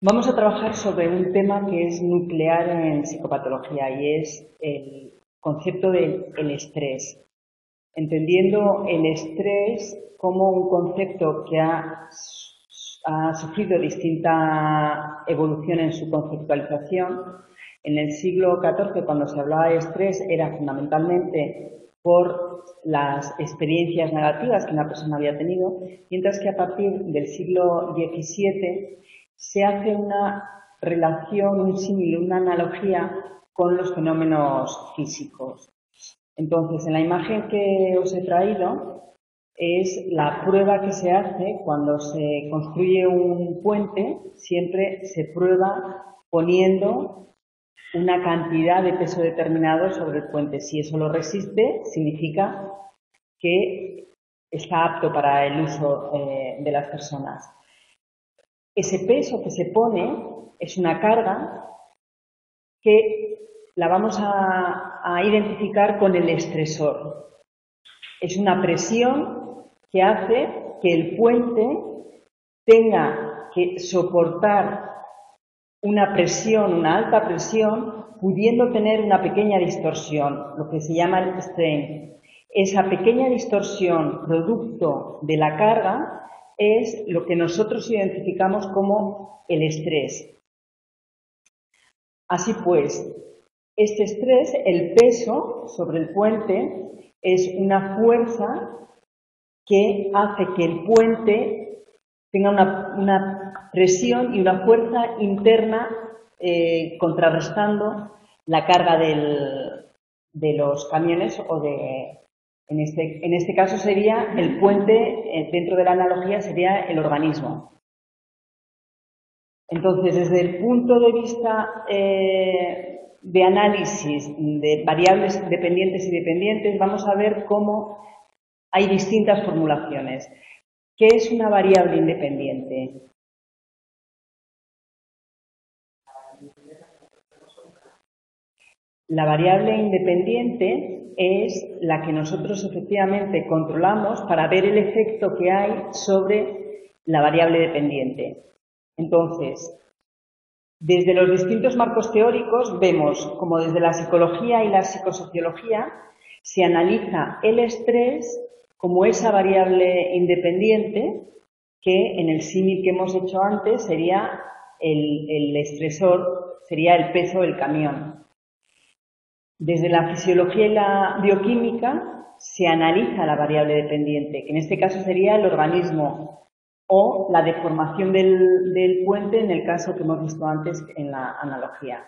Vamos a trabajar sobre un tema que es nuclear en psicopatología y es el concepto del estrés. Entendiendo el estrés como un concepto que ha sufrido distinta evolución en su conceptualización. En el siglo XIV, cuando se hablaba de estrés, era fundamentalmente por las experiencias negativas que una persona había tenido, mientras que a partir del siglo XVII se hace una relación, un símil, una analogía con los fenómenos físicos. Entonces, en la imagen que os he traído es la prueba que se hace cuando se construye un puente, siempre se prueba poniendo una cantidad de peso determinado sobre el puente. Si eso lo resiste, significa que está apto para el uso de las personas. Ese peso que se pone es una carga que la vamos a identificar con el estresor. Es una presión que hace que el puente tenga que soportar una presión, una alta presión, pudiendo tener una pequeña distorsión, lo que se llama el strain. Esa pequeña distorsión producto de la carga es lo que nosotros identificamos como el estrés. Así pues, este estrés, el peso sobre el puente, es una fuerza que hace que el puente tenga una presión y una fuerza interna contrarrestando la carga de los camiones o de... En este caso sería el puente, dentro de la analogía sería el organismo. Entonces, desde el punto de vista de análisis de variables dependientes y dependientes, vamos a ver cómo hay distintas formulaciones. ¿Qué es una variable independiente? La variable independiente es la que nosotros efectivamente controlamos para ver el efecto que hay sobre la variable dependiente. Entonces, desde los distintos marcos teóricos vemos como desde la psicología y la psicosociología se analiza el estrés como esa variable independiente que en el símil que hemos hecho antes sería el estresor, sería el peso del camión. Desde la fisiología y la bioquímica se analiza la variable dependiente, que en este caso sería el organismo o la deformación del puente en el caso que hemos visto antes en la analogía.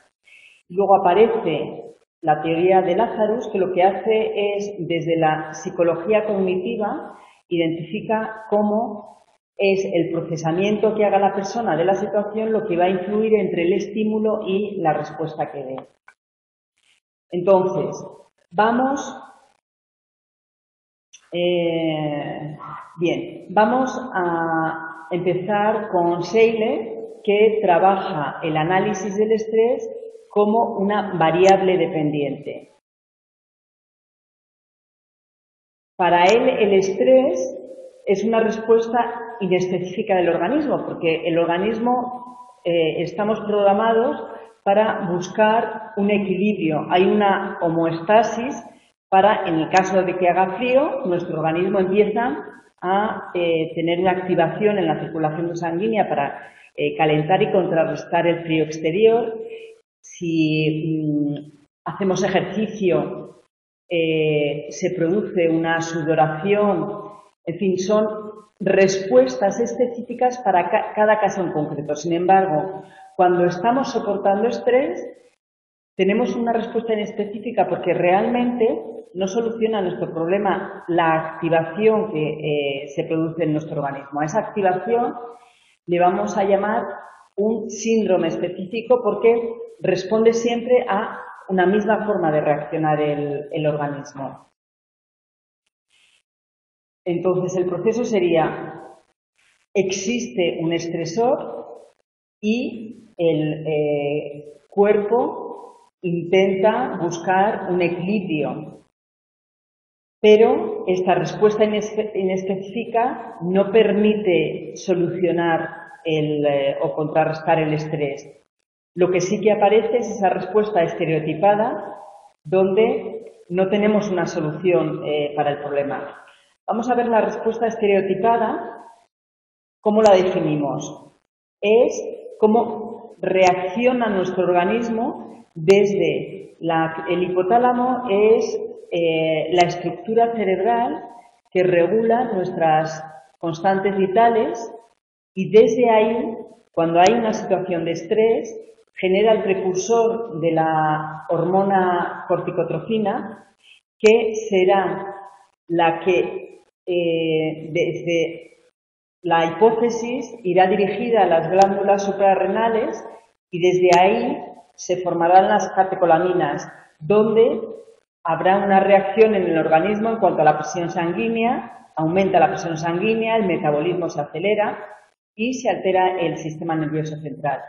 Luego aparece la teoría de Lazarus, que lo que hace es, desde la psicología cognitiva, identifica cómo es el procesamiento que haga la persona de la situación lo que va a influir entre el estímulo y la respuesta que dé. Entonces, vamos vamos a empezar con Seyle, que trabaja el análisis del estrés como una variable dependiente. Para él, el estrés es una respuesta inespecífica del organismo, porque el organismo estamos programados para buscar un equilibrio. Hay una homeostasis para, en el caso de que haga frío, nuestro organismo empieza a tener una activación en la circulación sanguínea para calentar y contrarrestar el frío exterior. Si hacemos ejercicio, se produce una sudoración, en fin, son respuestas específicas para cada caso en concreto. Sin embargo, cuando estamos soportando estrés, tenemos una respuesta inespecífica porque realmente no soluciona nuestro problema la activación que se produce en nuestro organismo. A esa activación le vamos a llamar un síndrome específico porque responde siempre a una misma forma de reaccionar el organismo. Entonces, el proceso sería, existe un estresor y el cuerpo intenta buscar un equilibrio, pero esta respuesta inespecífica no permite solucionar o contrarrestar el estrés. Lo que sí que aparece es esa respuesta estereotipada donde no tenemos una solución para el problema. Vamos a ver la respuesta estereotipada. ¿Cómo la definimos? Es cómo reacciona nuestro organismo desde el hipotálamo, es la estructura cerebral que regula nuestras constantes vitales, y desde ahí, cuando hay una situación de estrés, genera el precursor de la hormona corticotrofina, que será la que desde la hipófisis irá dirigida a las glándulas suprarrenales, y desde ahí se formarán las catecolaminas, donde habrá una reacción en el organismo en cuanto a la presión sanguínea, aumenta la presión sanguínea, el metabolismo se acelera y se altera el sistema nervioso central.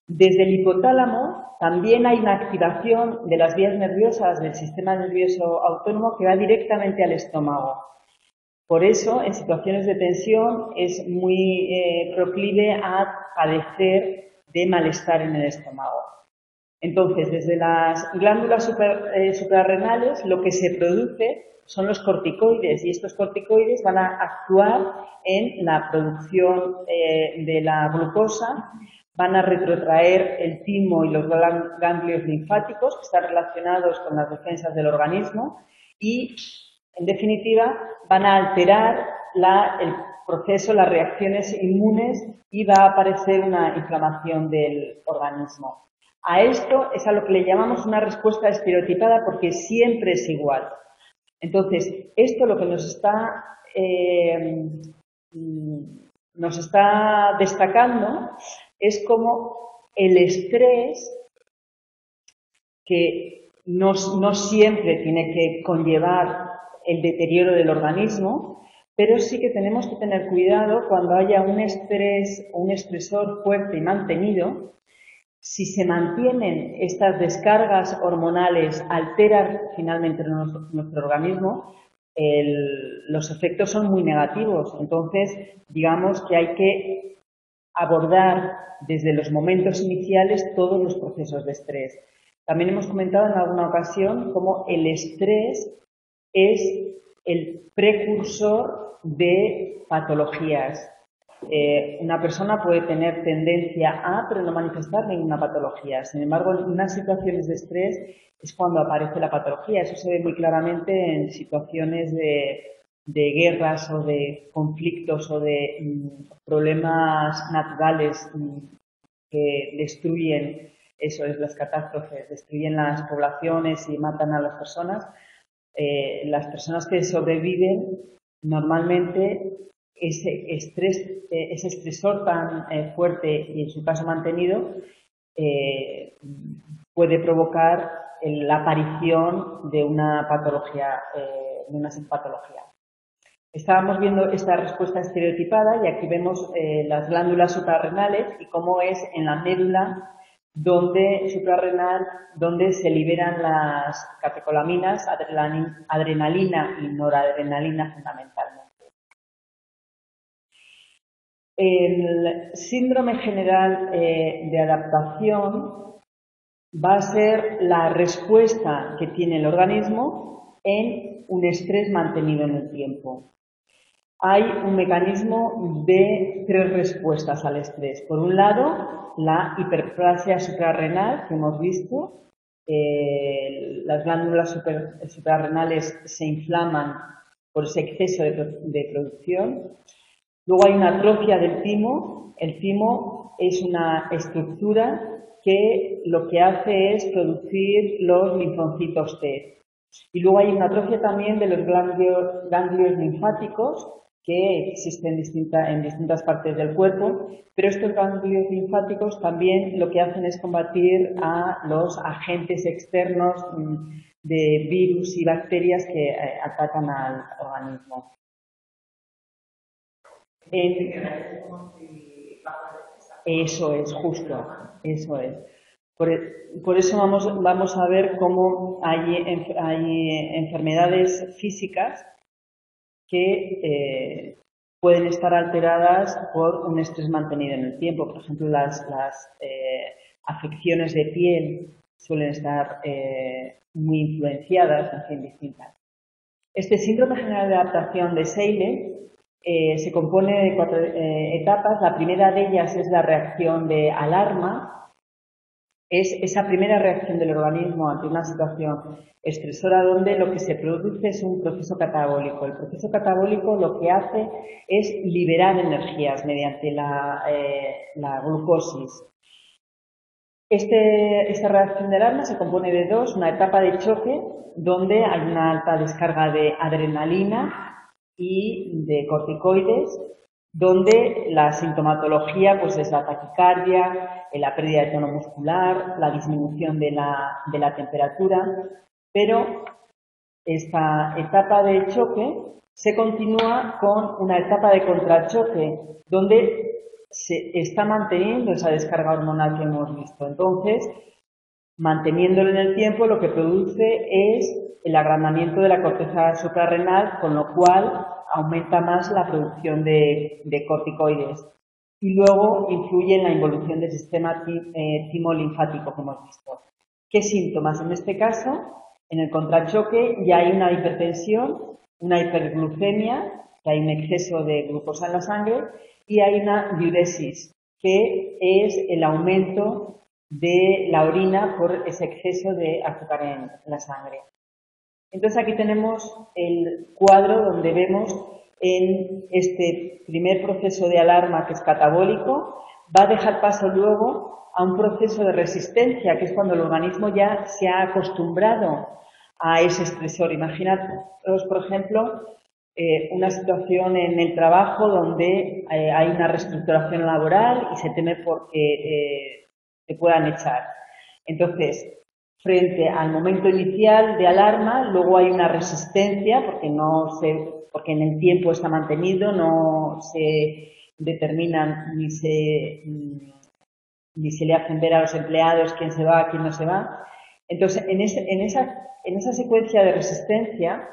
Desde el hipotálamo también hay una activación de las vías nerviosas del sistema nervioso autónomo que va directamente al estómago. Por eso, en situaciones de tensión es muy proclive a padecer de malestar en el estómago. Entonces, desde las glándulas suprarrenales lo que se produce son los corticoides, y estos corticoides van a actuar en la producción de la glucosa, van a retrotraer el timo y los ganglios linfáticos que están relacionados con las defensas del organismo y, en definitiva, van a alterar el proceso, las reacciones inmunes, y va a aparecer una inflamación del organismo. A esto es a lo que le llamamos una respuesta estereotipada, porque siempre es igual. Entonces, esto lo que nos está destacando es cómo el estrés, que no siempre tiene que conllevar el deterioro del organismo, pero sí que tenemos que tener cuidado cuando haya un estrés o un estresor fuerte y mantenido. Si se mantienen estas descargas hormonales, alteran finalmente nuestro organismo, los efectos son muy negativos. Entonces, digamos que hay que abordar desde los momentos iniciales todos los procesos de estrés. También hemos comentado en alguna ocasión cómo el estrés es el precursor de patologías. Una persona puede tener tendencia a, pero no manifestar ninguna patología. Sin embargo, en unas situaciones de estrés es cuando aparece la patología. Eso se ve muy claramente en situaciones de guerras o de conflictos o de problemas naturales que destruyen, eso es, las catástrofes, destruyen las poblaciones y matan a las personas. Las personas que sobreviven normalmente ese estresor tan fuerte y en su caso mantenido puede provocar la aparición de una patología, de una patología. Estábamos viendo esta respuesta estereotipada y aquí vemos las glándulas suprarrenales y cómo es en la médula suprarrenal donde se liberan las catecolaminas, adrenalina y noradrenalina fundamentalmente. El síndrome general de adaptación va a ser la respuesta que tiene el organismo en un estrés mantenido en el tiempo. Hay un mecanismo de 3 respuestas al estrés. Por un lado, la hiperplasia suprarrenal, que hemos visto. Las glándulas suprarrenales se inflaman por ese exceso de producción. Luego hay una atrofia del timo. El timo es una estructura que lo que hace es producir los linfocitos T. Y luego hay una atrofia también de los ganglios linfáticos que existen en distintas partes del cuerpo, pero estos ganglios linfáticos también lo que hacen es combatir a los agentes externos de virus y bacterias que atacan al organismo. Eso es, justo, eso es. Por eso vamos a ver cómo hay enfermedades físicas que pueden estar alteradas por un estrés mantenido en el tiempo. Por ejemplo, las afecciones de piel suelen estar muy influenciadas, en fin, distintas. Este síndrome general de adaptación de Seyle se compone de 4 etapas. La primera de ellas es la reacción de alarma. Es esa primera reacción del organismo ante una situación estresora donde lo que se produce es un proceso catabólico. El proceso catabólico lo que hace es liberar energías mediante la glucosis. Esta reacción de alarma se compone de dos: una etapa de choque, donde hay una alta descarga de adrenalina y de corticoides, donde la sintomatología pues es la taquicardia, la pérdida de tono muscular, la disminución de la temperatura, pero esta etapa de choque se continúa con una etapa de contrachoque, donde se está manteniendo esa descarga hormonal que hemos visto. Entonces, manteniéndolo en el tiempo, lo que produce es el agrandamiento de la corteza suprarrenal, con lo cual aumenta más la producción de corticoides. Y luego influye en la involución del sistema timolinfático, como hemos visto. ¿Qué síntomas? En este caso, en el contrachoque ya hay una hipertensión, una hiperglucemia, que hay un exceso de glucosa en la sangre, y hay una diuresis, que es el aumento de la orina por ese exceso de azúcar en la sangre. Entonces aquí tenemos el cuadro donde vemos en este primer proceso de alarma, que es catabólico, va a dejar paso luego a un proceso de resistencia, que es cuando el organismo ya se ha acostumbrado a ese estresor. Imaginaos, por ejemplo, una situación en el trabajo donde hay una reestructuración laboral y se teme porque te puedan echar. Entonces, frente al momento inicial de alarma, luego hay una resistencia porque en el tiempo está mantenido, no se determinan ni se le hacen ver a los empleados quién se va, quién no se va. Entonces, en esa secuencia de resistencia,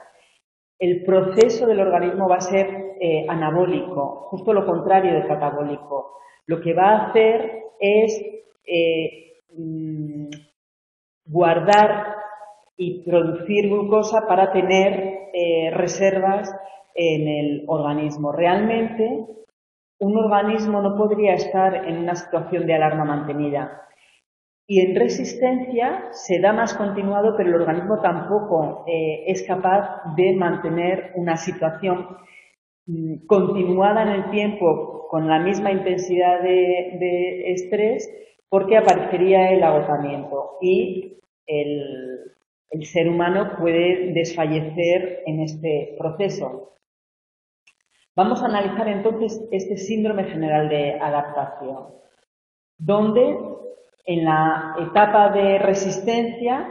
el proceso del organismo va a ser anabólico, justo lo contrario del catabólico. Lo que va a hacer es guardar y producir glucosa para tener reservas en el organismo. Realmente, un organismo no podría estar en una situación de alarma mantenida. Y en resistencia se da más continuado, pero el organismo tampoco es capaz de mantener una situación continuada en el tiempo con la misma intensidad de estrés, porque aparecería el agotamiento y el ser humano puede desfallecer en este proceso. Vamos a analizar entonces este síndrome general de adaptación, donde en la etapa de resistencia,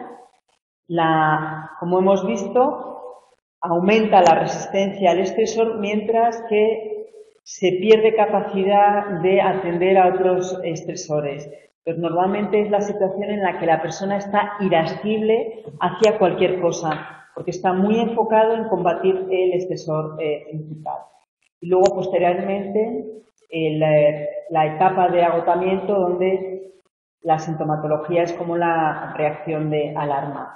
como hemos visto, aumenta la resistencia al estresor, mientras que se pierde capacidad de atender a otros estresores. Pues normalmente es la situación en la que la persona está irascible hacia cualquier cosa, porque está muy enfocado en combatir el estresor principal. Y luego, posteriormente, la etapa de agotamiento, donde la sintomatología es como la reacción de alarma.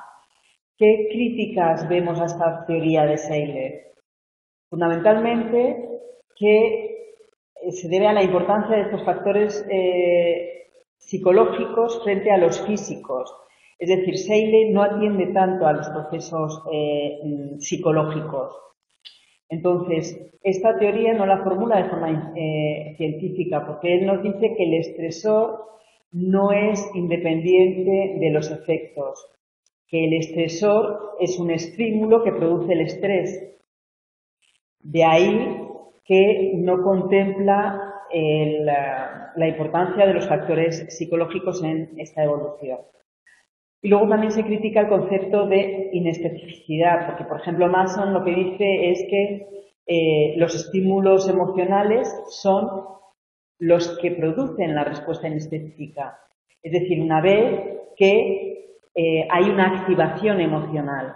¿Qué críticas vemos a esta teoría de Seyle? Fundamentalmente que se debe a la importancia de estos factores psicológicos frente a los físicos. Es decir, Seyle no atiende tanto a los procesos psicológicos. Entonces, esta teoría no la formula de forma científica, porque él nos dice que el estresor no es independiente de los efectos, que el estresor es un estímulo que produce el estrés. De ahí que no contempla la importancia de los factores psicológicos en esta evolución. Y luego también se critica el concepto de inespecificidad, porque, por ejemplo, Mason lo que dice es que los estímulos emocionales son los que producen la respuesta inespecífica. Es decir, una vez que hay una activación emocional.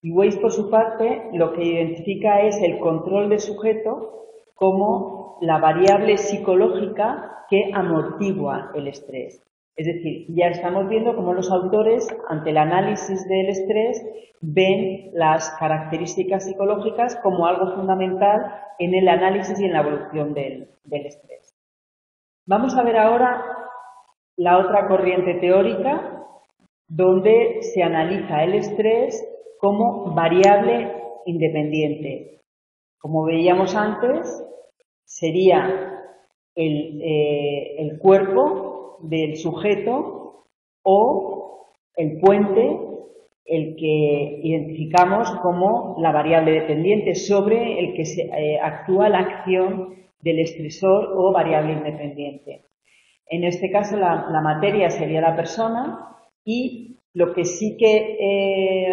Y Weiss, por su parte, lo que identifica es el control del sujeto como la variable psicológica que amortigua el estrés. Es decir, ya estamos viendo cómo los autores, ante el análisis del estrés, ven las características psicológicas como algo fundamental en el análisis y en la evolución del estrés. Vamos a ver ahora la otra corriente teórica, donde se analiza el estrés como variable independiente. Como veíamos antes, sería el cuerpo del sujeto o el puente el que identificamos como la variable dependiente sobre el que actúa la acción del estresor o variable independiente. En este caso la materia sería la persona y lo que sí que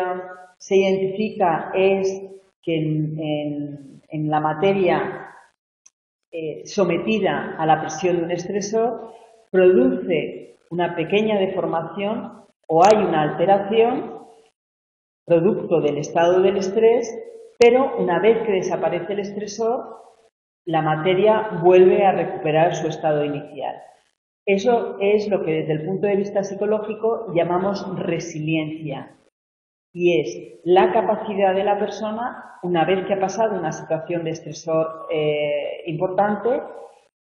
se identifica es que en la materia sometida a la presión de un estresor produce una pequeña deformación o hay una alteración producto del estado del estrés, pero una vez que desaparece el estresor, la materia vuelve a recuperar su estado inicial. Eso es lo que desde el punto de vista psicológico llamamos resiliencia. Y es la capacidad de la persona, una vez que ha pasado una situación de estresor importante,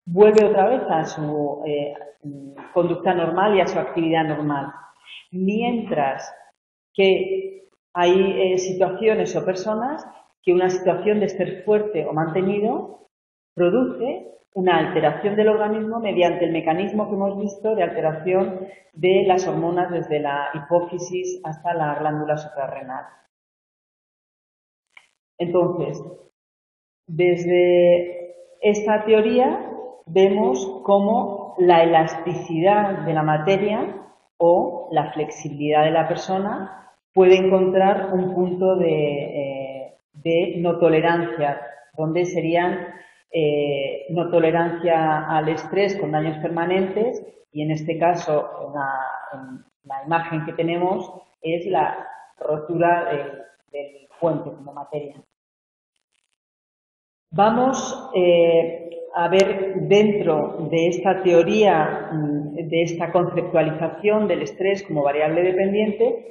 vuelve otra vez a su conducta normal y a su actividad normal. Mientras que hay situaciones o personas que una situación de estrés fuerte o mantenido produce una alteración del organismo mediante el mecanismo que hemos visto de alteración de las hormonas desde la hipófisis hasta la glándula suprarrenal. Entonces, desde esta teoría vemos cómo la elasticidad de la materia o la flexibilidad de la persona puede encontrar un punto de no tolerancia, donde serían no tolerancia al estrés con daños permanentes y en este caso en la imagen que tenemos es la rotura del puente como materia. Vamos a ver dentro de esta teoría, de esta conceptualización del estrés como variable dependiente,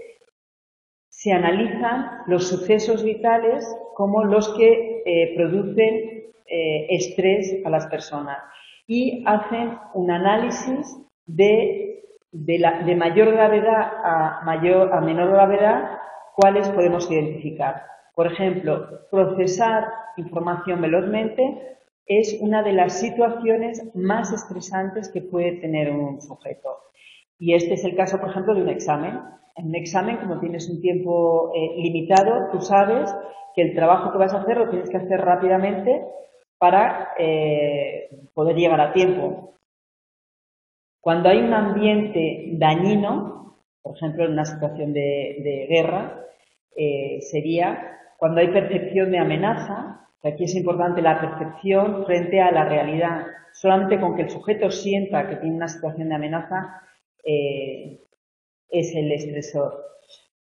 se analizan los sucesos vitales como los que producen estrés a las personas y hacen un análisis de mayor gravedad a menor gravedad, cuáles podemos identificar. Por ejemplo, procesar información velozmente es una de las situaciones más estresantes que puede tener un sujeto. Y este es el caso, por ejemplo, de un examen. En un examen, como tienes un tiempo limitado, tú sabes que el trabajo que vas a hacer lo tienes que hacer rápidamente para poder llegar a tiempo. Cuando hay un ambiente dañino, por ejemplo, en una situación de guerra, sería cuando hay percepción de amenaza, que aquí es importante la percepción frente a la realidad. Solamente con que el sujeto sienta que tiene una situación de amenaza es el estresor.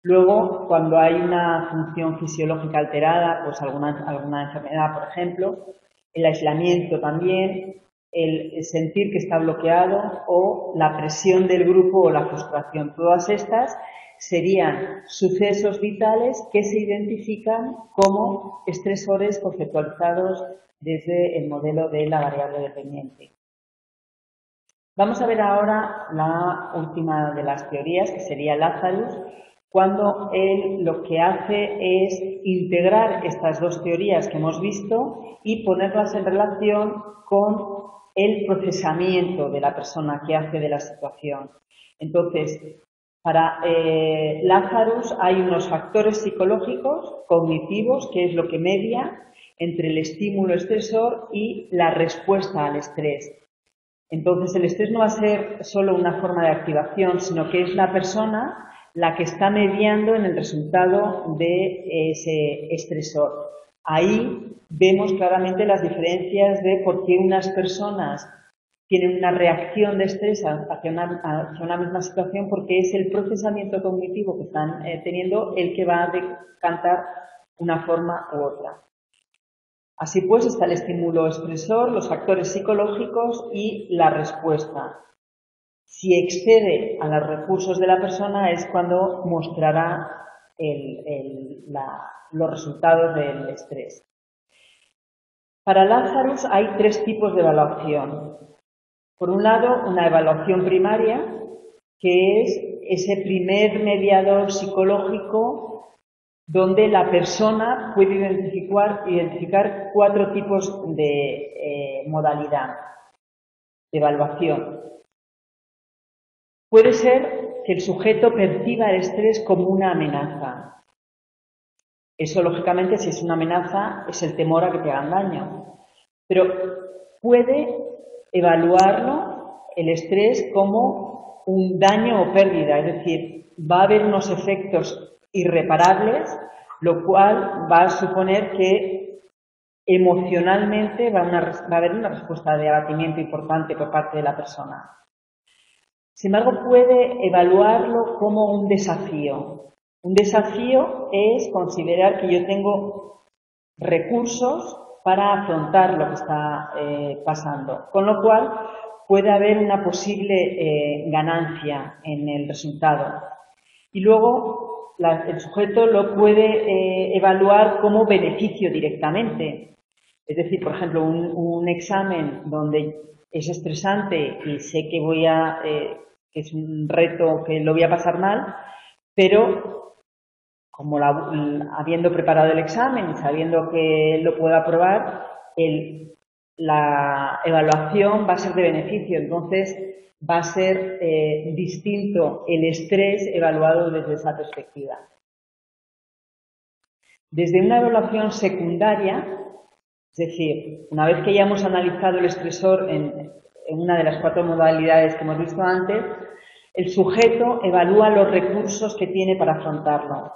Luego, cuando hay una función fisiológica alterada, pues alguna enfermedad, por ejemplo, el aislamiento también, el sentir que está bloqueado o la presión del grupo o la frustración. Todas estas serían sucesos vitales que se identifican como estresores conceptualizados desde el modelo de la variable dependiente. Vamos a ver ahora la última de las teorías, que sería Lazarus, cuando él lo que hace es integrar estas dos teorías que hemos visto y ponerlas en relación con el procesamiento de la persona que hace de la situación. Entonces, para Lazarus hay unos factores psicológicos, cognitivos, que es lo que media entre el estímulo estresor y la respuesta al estrés. Entonces, el estrés no va a ser solo una forma de activación, sino que es la persona la que está mediando en el resultado de ese estresor. Ahí vemos claramente las diferencias de por qué unas personas tienen una reacción de estrés hacia una misma situación, porque es el procesamiento cognitivo que están teniendo el que va a decantar una forma u otra. Así pues, está el estímulo expresor, los factores psicológicos y la respuesta. Si excede a los recursos de la persona es cuando mostrará los resultados del estrés. Para Lazarus hay 3 tipos de evaluación. Por un lado, una evaluación primaria, que es ese primer mediador psicológico donde la persona puede identificar 4 tipos de modalidad de evaluación. Puede ser que el sujeto perciba el estrés como una amenaza. Eso, lógicamente, si es una amenaza, es el temor a que te hagan daño. Pero puede evaluarlo, el estrés, como un daño o pérdida. Es decir, va a haber unos efectos irreparables, lo cual va a suponer que emocionalmente va a haber una respuesta de abatimiento importante por parte de la persona. Sin embargo, puede evaluarlo como un desafío. Un desafío es considerar que yo tengo recursos para afrontar lo que está pasando, con lo cual puede haber una posible ganancia en el resultado. Y luego el sujeto lo puede evaluar como beneficio directamente. Es decir, por ejemplo, un examen donde es estresante y sé que que es un reto que lo voy a pasar mal, pero como habiendo preparado el examen y sabiendo que lo puedo aprobar, la evaluación va a ser de beneficio. Entonces, va a ser distinto el estrés evaluado desde esa perspectiva. Desde una evaluación secundaria, es decir, una vez que ya hemos analizado el estresor en una de las 4 modalidades que hemos visto antes, el sujeto evalúa los recursos que tiene para afrontarlo.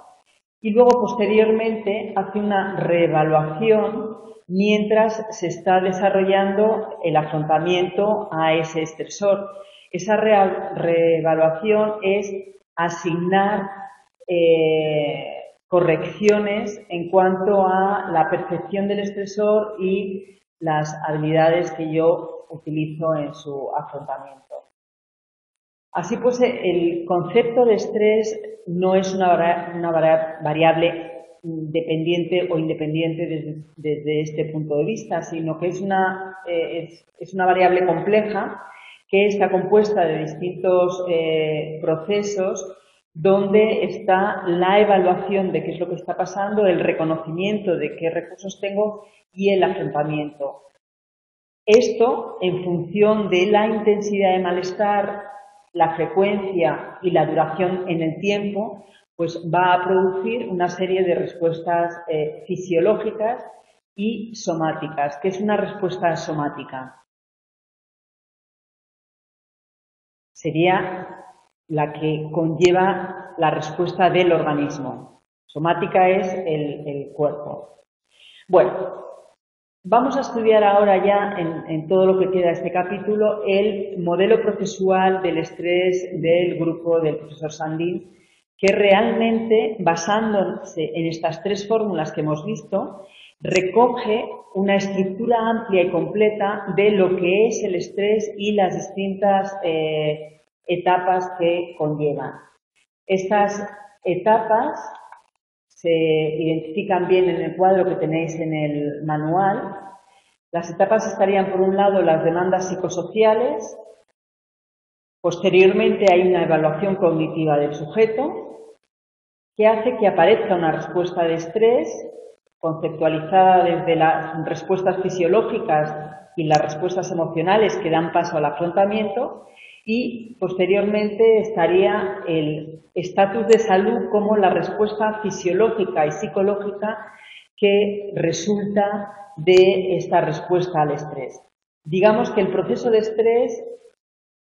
Y luego, posteriormente, hace una reevaluación mientras se está desarrollando el afrontamiento a ese estresor. Esa reevaluación es asignar correcciones en cuanto a la percepción del estresor y las habilidades que yo utilizo en su afrontamiento. Así pues, el concepto de estrés no es una variable dependiente o independiente desde este punto de vista, sino que es una variable compleja que está compuesta de distintos procesos donde está la evaluación de qué es lo que está pasando, el reconocimiento de qué recursos tengo y el afrontamiento. Esto, en función de la intensidad de malestar, la frecuencia y la duración en el tiempo, pues va a producir una serie de respuestas fisiológicas y somáticas. ¿Qué es una respuesta somática? Sería la que conlleva la respuesta del organismo. Somática es el cuerpo. Bueno, vamos a estudiar ahora ya, en todo lo que queda de este capítulo, el modelo procesual del estrés del grupo del profesor Sandin, que realmente, basándose en estas 3 fórmulas que hemos visto, recoge una estructura amplia y completa de lo que es el estrés y las distintas etapas que conllevan. Estas etapas se identifican bien en el cuadro que tenéis en el manual. Las etapas estarían, por un lado, las demandas psicosociales. Posteriormente hay una evaluación cognitiva del sujeto que hace que aparezca una respuesta de estrés conceptualizada desde las respuestas fisiológicas y las respuestas emocionales que dan paso al afrontamiento, y posteriormente estaría el estatus de salud como la respuesta fisiológica y psicológica que resulta de esta respuesta al estrés. Digamos que el proceso de estrés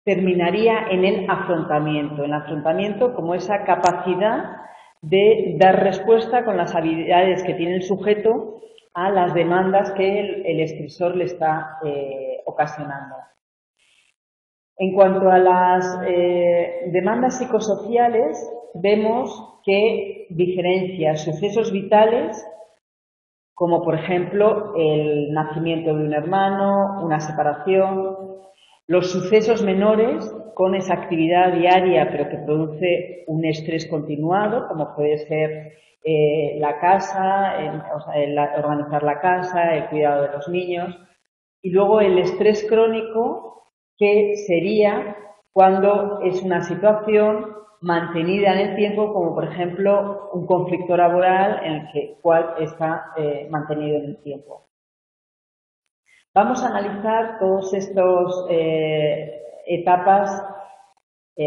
terminaría en el afrontamiento como esa capacidad de dar respuesta con las habilidades que tiene el sujeto a las demandas que el estresor le está ocasionando. En cuanto a las demandas psicosociales, vemos que diferencia sucesos vitales, como por ejemplo el nacimiento de un hermano, una separación, los sucesos menores con esa actividad diaria pero que produce un estrés continuado, como puede ser la casa, organizar la casa, el cuidado de los niños, y luego el estrés crónico, que sería cuando es una situación mantenida en el tiempo, como por ejemplo un conflicto laboral en el cual está mantenido en el tiempo. Vamos a analizar todas estas etapas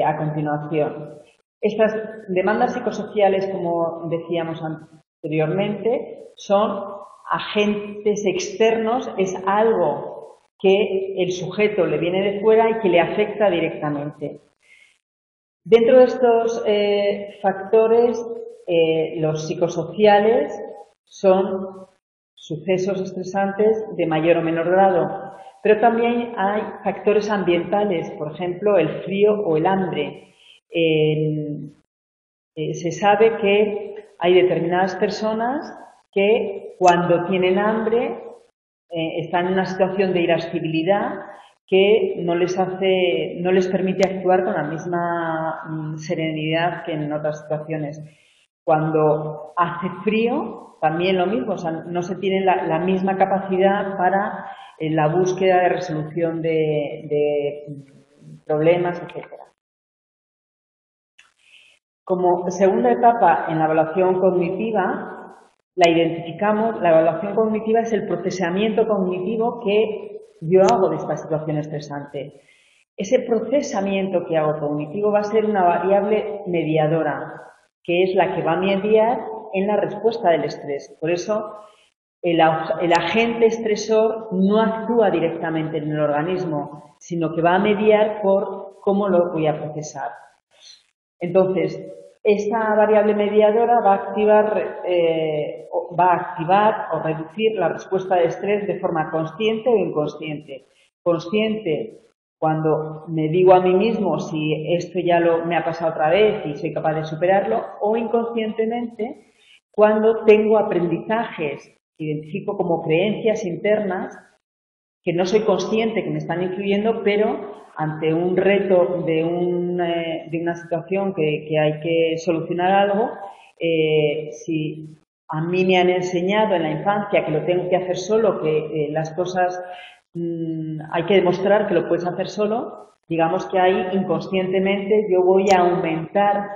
a continuación. Estas demandas psicosociales, como decíamos anteriormente, son agentes externos, es algo que el sujeto le viene de fuera y que le afecta directamente. Dentro de estos factores, los psicosociales son sucesos estresantes de mayor o menor grado, pero también hay factores ambientales, por ejemplo, el frío o el hambre. Se sabe que hay determinadas personas que cuando tienen hambre están en una situación de irascibilidad que no les permite actuar con la misma serenidad que en otras situaciones. Cuando hace frío, también lo mismo, o sea, no se tiene la misma capacidad para la búsqueda de resolución de problemas, etc. Como segunda etapa en la evaluación cognitiva, la identificamos. La evaluación cognitiva es el procesamiento cognitivo que yo hago de esta situación estresante. Ese procesamiento que hago cognitivo va a ser una variable mediadora, que es la que va a mediar en la respuesta del estrés. Por eso, el agente estresor no actúa directamente en el organismo, sino que va a mediar por cómo lo voy a procesar. Entonces, esta variable mediadora va a activar o reducir la respuesta de estrés de forma consciente o inconsciente. Consciente, cuando me digo a mí mismo si esto ya me ha pasado otra vez y soy capaz de superarlo, o inconscientemente, cuando tengo aprendizajes que identifico como creencias internas que no soy consciente que me están influyendo, pero ante un reto de una situación que hay que solucionar algo, si a mí me han enseñado en la infancia que lo tengo que hacer solo, que las cosas hay que demostrar que lo puedes hacer solo, digamos que ahí inconscientemente yo voy a aumentar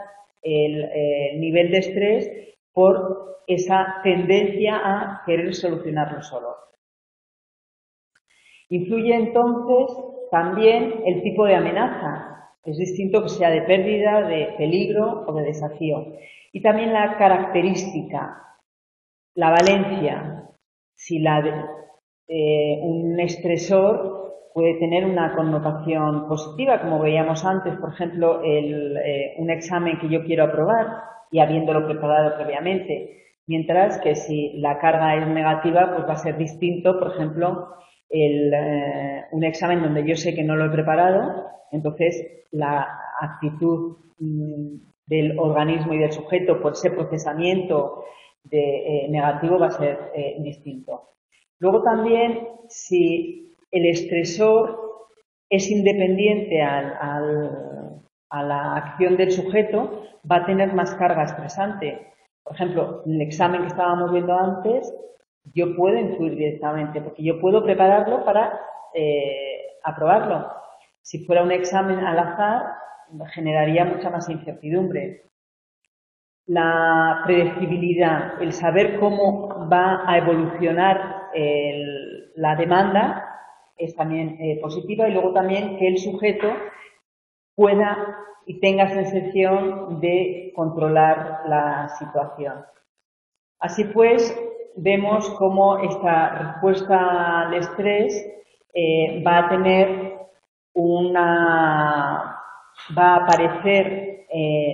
el nivel de estrés por esa tendencia a querer solucionarlo solo. Influye entonces también el tipo de amenaza. Es distinto que sea de pérdida, de peligro o de desafío. Y también la característica, la valencia. Si un estresor puede tener una connotación positiva, como veíamos antes, por ejemplo, un examen que yo quiero aprobar y habiéndolo preparado previamente. Mientras que si la carga es negativa, pues va a ser distinto, por ejemplo, un examen donde yo sé que no lo he preparado, entonces la actitud del organismo y del sujeto por ese procesamiento negativo va a ser distinto. Luego también, si el estresor es independiente a la acción del sujeto, va a tener más carga estresante. Por ejemplo, en el examen que estábamos viendo antes, yo puedo influir directamente, porque yo puedo prepararlo para aprobarlo. Si fuera un examen al azar, generaría mucha más incertidumbre. La predecibilidad, el saber cómo va a evolucionar la demanda es también positiva, y luego también que el sujeto pueda y tenga sensación de controlar la situación. Así pues, vemos cómo esta respuesta al estrés va a aparecer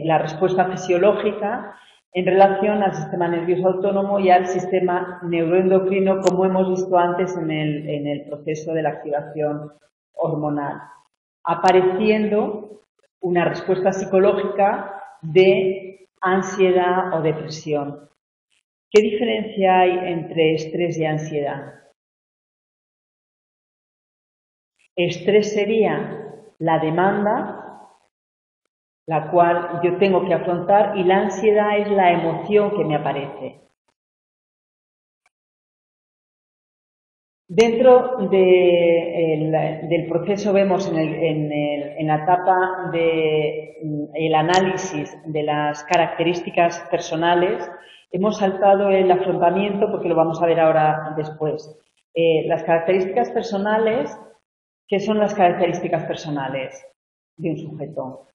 la respuesta fisiológica en relación al sistema nervioso autónomo y al sistema neuroendocrino, como hemos visto antes en el proceso de la activación hormonal. apareciendo una respuesta psicológica de ansiedad o depresión. ¿Qué diferencia hay entre estrés y ansiedad? Estrés sería la demanda, la cual yo tengo que afrontar, y la ansiedad es la emoción que me aparece. Dentro del proceso vemos en la etapa del análisis de las características personales, hemos saltado el afrontamiento porque lo vamos a ver ahora después. Las características personales, ¿qué son las características personales de un sujeto?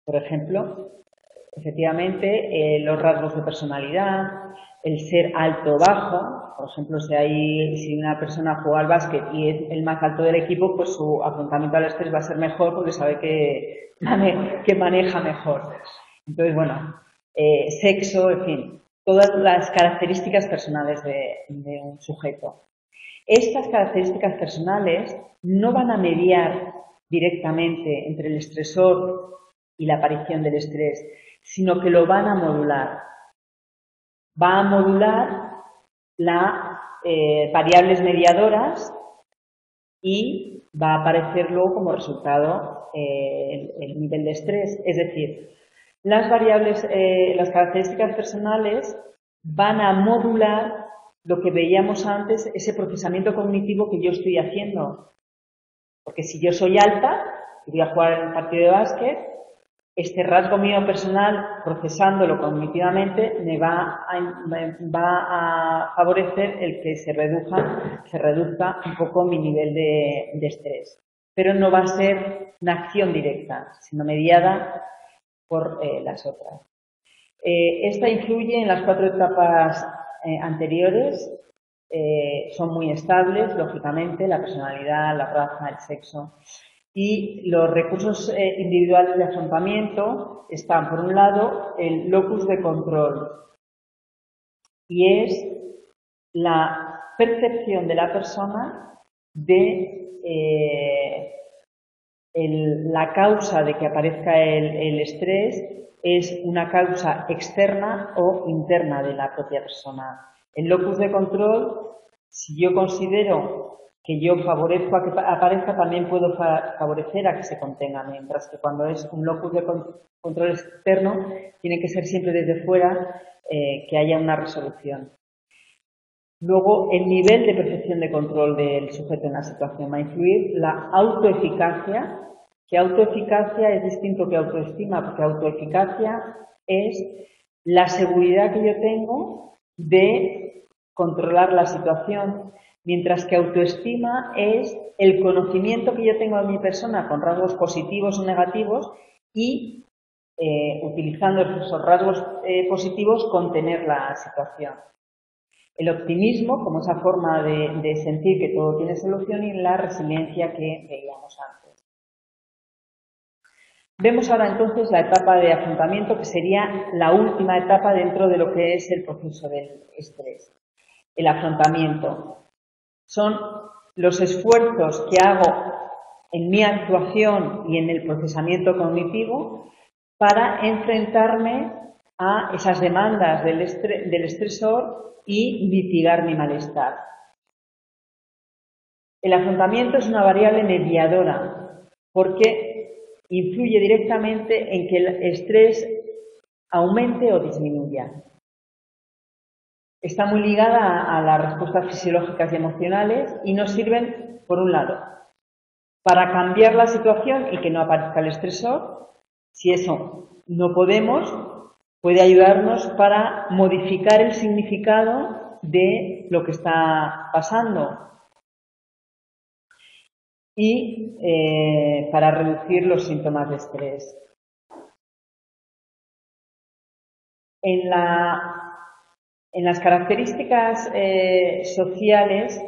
Por ejemplo, efectivamente, los rasgos de personalidad, el ser alto o bajo. Por ejemplo, si una persona juega al básquet y es el más alto del equipo, pues su afrontamiento al estrés va a ser mejor porque sabe que maneja mejor. Entonces, bueno, sexo, en fin, todas las características personales de un sujeto. Estas características personales no van a mediar directamente entre el estresor y la aparición del estrés, sino que lo van a modular. Va a modular las variables mediadoras y va a aparecer luego como resultado el nivel de estrés. Es decir, las variables, las características personales van a modular lo que veíamos antes, ese procesamiento cognitivo que yo estoy haciendo. Porque si yo soy alta y voy a jugar en un partido de básquet, este rasgo mío personal, procesándolo cognitivamente, me va a favorecer el que se reduzca un poco mi nivel de estrés. Pero no va a ser una acción directa, sino mediada por las otras. Esta influye en las 4 etapas anteriores. Son muy estables, lógicamente, la personalidad, la raza, el sexo. Y los recursos individuales de afrontamiento están, por un lado, el locus de control, y es la percepción de la persona de la causa de que aparezca el estrés es una causa externa o interna de la propia persona. El locus de control, si yo considero que yo favorezco a que aparezca, también puedo favorecer a que se contenga, mientras que cuando es un locus de control externo, tiene que ser siempre desde fuera que haya una resolución. Luego, el nivel de percepción de control del sujeto en la situación va a influir, la autoeficacia, que autoeficacia es distinto que autoestima, porque autoeficacia es la seguridad que yo tengo de controlar la situación, mientras que autoestima es el conocimiento que yo tengo de mi persona con rasgos positivos o negativos y, utilizando esos rasgos positivos, contener la situación. El optimismo, como esa forma de sentir que todo tiene solución, y la resiliencia que veíamos antes. Vemos ahora entonces la etapa de afrontamiento, que sería la última etapa dentro de lo que es el proceso del estrés. El afrontamiento. Son los esfuerzos que hago en mi actuación y en el procesamiento cognitivo para enfrentarme a esas demandas del estresor y mitigar mi malestar. El afrontamiento es una variable mediadora porque influye directamente en que el estrés aumente o disminuya. Está muy ligada a las respuestas fisiológicas y emocionales y nos sirven, por un lado, para cambiar la situación y que no aparezca el estresor. Si eso no podemos, puede ayudarnos para modificar el significado de lo que está pasando y para reducir los síntomas de estrés. En las características sociales,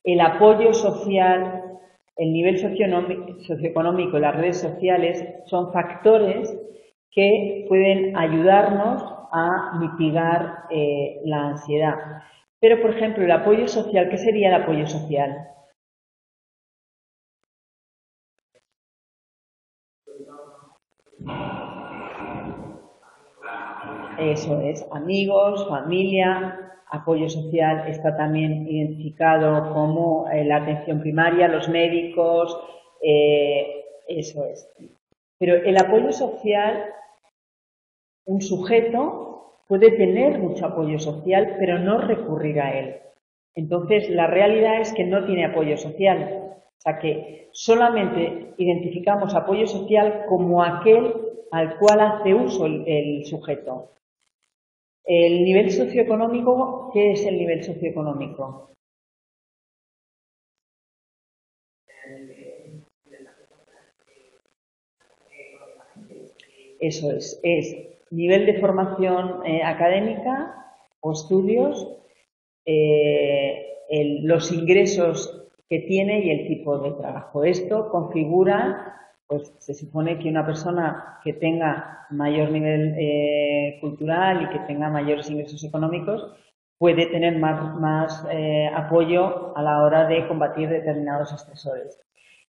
el apoyo social, el nivel socioeconómico y las redes sociales son factores que pueden ayudarnos a mitigar la ansiedad. Pero, por ejemplo, el apoyo social, ¿qué sería el apoyo social? Eso es, amigos, familia, apoyo social está también identificado como la atención primaria, los médicos, eso es. Pero el apoyo social, un sujeto puede tener mucho apoyo social, pero no recurrir a él. Entonces, la realidad es que no tiene apoyo social. O sea que solamente identificamos apoyo social como aquel al cual hace uso el sujeto. El nivel socioeconómico, ¿qué es el nivel socioeconómico? Eso es nivel de formación académica o estudios, los ingresos que tiene y el tipo de trabajo. Esto configura, pues se supone que una persona que tenga mayor nivel cultural y que tenga mayores ingresos económicos puede tener más apoyo a la hora de combatir determinados estresores.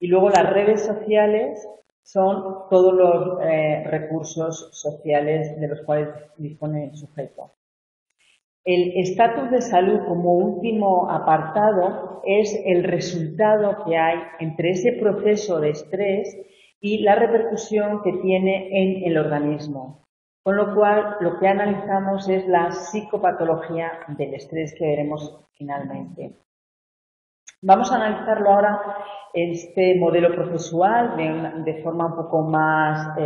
Y luego las redes sociales son todos los recursos sociales de los cuales dispone el sujeto. El estatus de salud como último apartado es el resultado que hay entre ese proceso de estrés y la repercusión que tiene en el organismo. Con lo cual, lo que analizamos es la psicopatología del estrés que veremos finalmente. Vamos a analizarlo ahora este modelo procesual de forma un poco más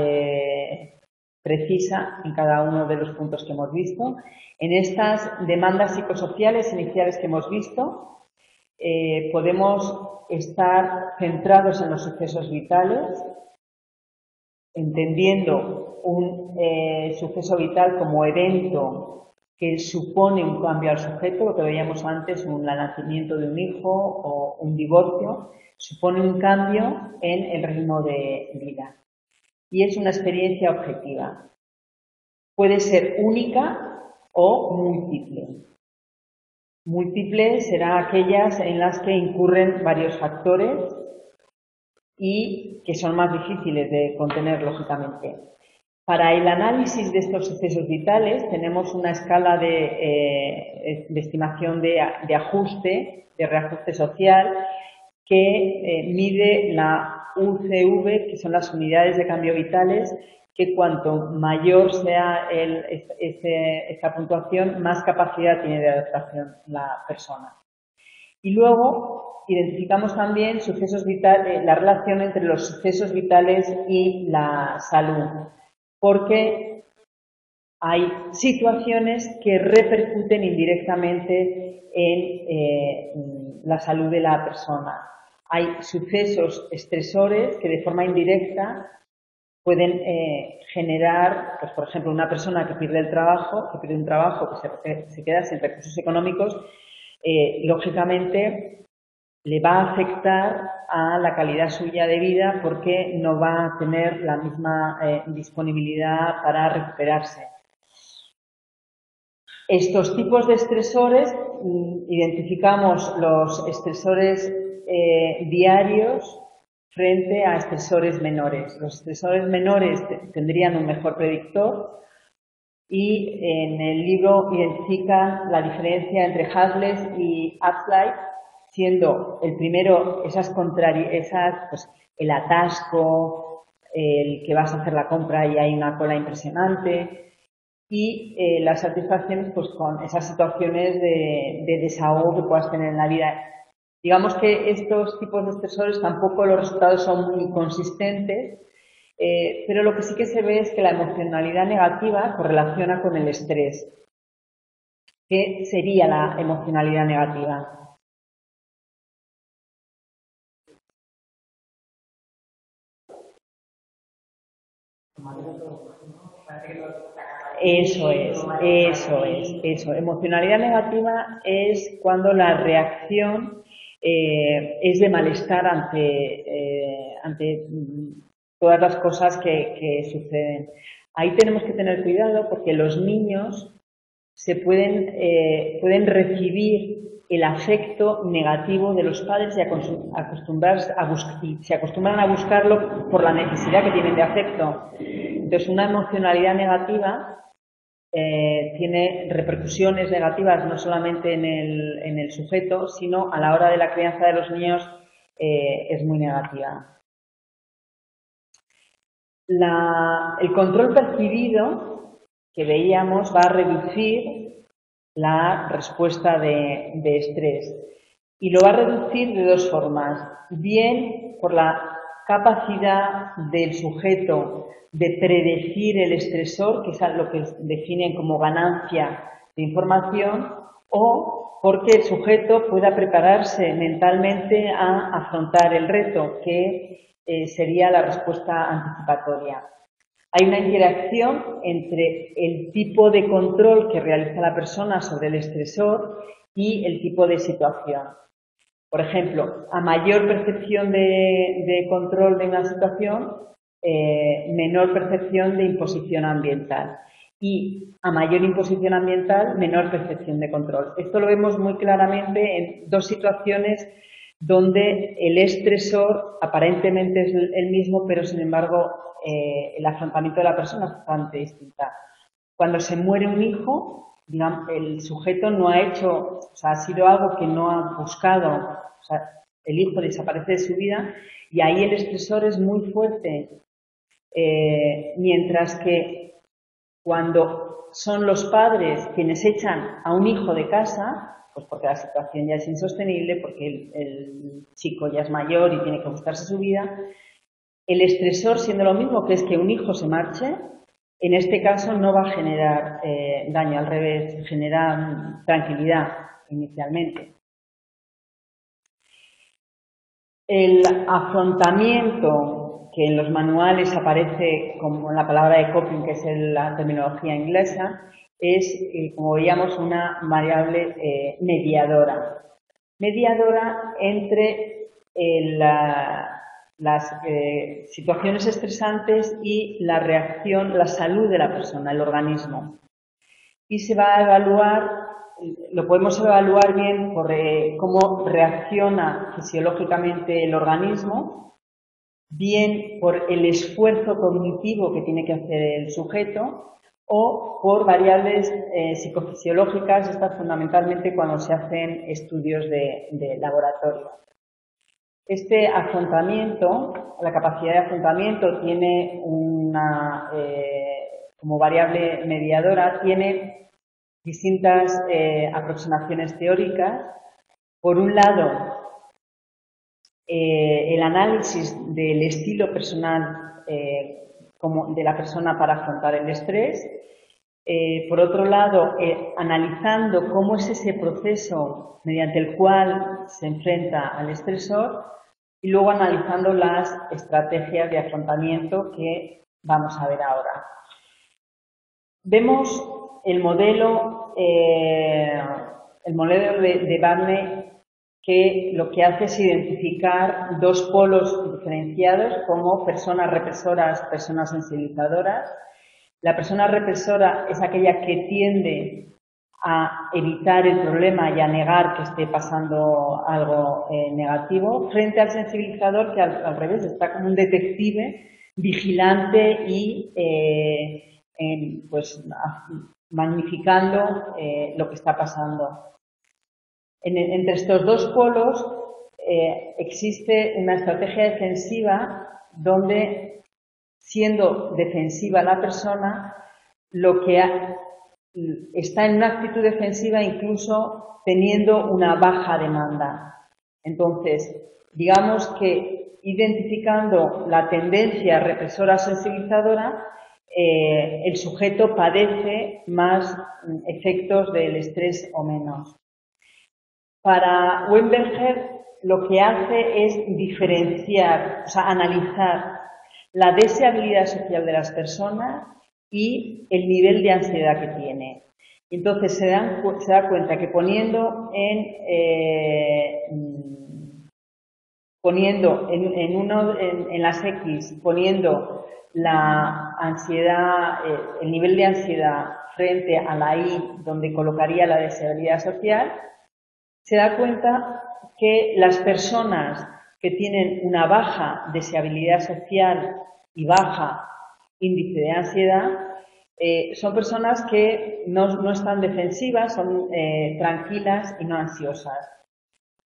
precisa en cada uno de los puntos que hemos visto. En estas demandas psicosociales iniciales que hemos visto, podemos estar centrados en los sucesos vitales, entendiendo un suceso vital como evento que supone un cambio al sujeto, lo que veíamos antes, el nacimiento de un hijo o un divorcio, supone un cambio en el ritmo de vida. Y es una experiencia objetiva. Puede ser única o múltiple. Múltiple será aquellas en las que incurren varios factores y que son más difíciles de contener, lógicamente. Para el análisis de estos sucesos vitales tenemos una escala de estimación de ajuste, de reajuste social, que mide la UCV, que son las unidades de cambio vitales, que cuanto mayor sea esta puntuación, más capacidad tiene de adaptación la persona. Y luego identificamos también sucesos vitales, la relación entre los sucesos vitales y la salud, porque hay situaciones que repercuten indirectamente en la salud de la persona. Hay sucesos estresores que de forma indirecta pueden generar, pues por ejemplo, una persona que pierde el trabajo, que pierde un trabajo, que se queda sin recursos económicos, lógicamente le va a afectar a la calidad suya de vida porque no va a tener la misma disponibilidad para recuperarse. Estos tipos de estresores, identificamos los estresores diarios frente a estresores menores. Los estresores menores tendrían un mejor predictor y en el libro identifican la diferencia entre Hazlitt y Upside, siendo el primero pues, el atasco, el que vas a hacer la compra y hay una cola impresionante, y las satisfacciones pues con esas situaciones de desahogo que puedas tener en la vida. Digamos que estos tipos de estresores tampoco los resultados son muy consistentes, pero lo que sí que se ve es que la emocionalidad negativa correlaciona con el estrés. ¿Qué sería la emocionalidad negativa? Eso. Emocionalidad negativa es cuando la reacción es de malestar ante todas las cosas que suceden. Ahí tenemos que tener cuidado porque los niños pueden recibir el afecto negativo de los padres y se acostumbran a buscarlo por la necesidad que tienen de afecto. Entonces, una emocionalidad negativa tiene repercusiones negativas no solamente en el sujeto, sino a la hora de la crianza de los niños es muy negativa. El control percibido que veíamos va a reducir la respuesta de estrés y lo va a reducir de dos formas. Bien por la capacidad del sujeto de predecir el estresor, que es lo que definen como ganancia de información, o porque el sujeto pueda prepararse mentalmente a afrontar el reto, que sería la respuesta anticipatoria. Hay una interacción entre el tipo de control que realiza la persona sobre el estresor y el tipo de situación. Por ejemplo, a mayor percepción de control de una situación, menor percepción de imposición ambiental. Y a mayor imposición ambiental, menor percepción de control. Esto lo vemos muy claramente en dos situaciones donde el estresor aparentemente es el mismo, pero sin embargo el afrontamiento de la persona es bastante distinta. Cuando se muere un hijo, digamos, el sujeto no ha hecho, o sea, ha sido algo que no ha buscado, o sea, el hijo desaparece de su vida y ahí el estresor es muy fuerte. Mientras que cuando son los padres quienes echan a un hijo de casa, pues porque la situación ya es insostenible, porque el chico ya es mayor y tiene que buscarse su vida, el estresor, siendo lo mismo que es que un hijo se marche, en este caso no va a generar daño, al revés, genera tranquilidad inicialmente. El afrontamiento, que en los manuales aparece como la palabra de coping, que es la terminología inglesa, es, como veíamos, una variable mediadora. Mediadora entre las situaciones estresantes y la reacción, la salud de la persona, el organismo. Y se va a evaluar, lo podemos evaluar bien por cómo reacciona fisiológicamente el organismo, bien por el esfuerzo cognitivo que tiene que hacer el sujeto o por variables psicofisiológicas, estas fundamentalmente cuando se hacen estudios de laboratorio. Este afrontamiento, la capacidad de afrontamiento tiene una, como variable mediadora, tiene distintas aproximaciones teóricas. Por un lado, el análisis del estilo personal como de la persona para afrontar el estrés. Por otro lado, analizando cómo es ese proceso mediante el cual se enfrenta al estresor y luego analizando las estrategias de afrontamiento que vamos a ver ahora. Vemos el modelo de Barney, que lo que hace es identificar dos polos diferenciados como personas represoras, personas sensibilizadoras. La persona represora es aquella que tiende a evitar el problema y a negar que esté pasando algo negativo, frente al sensibilizador que al revés está como un detective vigilante y pues magnificando lo que está pasando. Entre estos dos polos existe una estrategia defensiva donde, siendo defensiva la persona, lo que está en una actitud defensiva incluso teniendo una baja demanda. Entonces, digamos que identificando la tendencia represora sensibilizadora, el sujeto padece más efectos del estrés o menos. Para Weinberger, lo que hace es diferenciar, o sea, analizar la deseabilidad social de las personas y el nivel de ansiedad que tiene. Entonces se da cuenta que poniendo en las X, poniendo la ansiedad, el nivel de ansiedad frente a la I donde colocaría la deseabilidad social, se da cuenta que las personas que tienen una baja deseabilidad social y baja índice de ansiedad son personas que no están defensivas, son tranquilas y no ansiosas.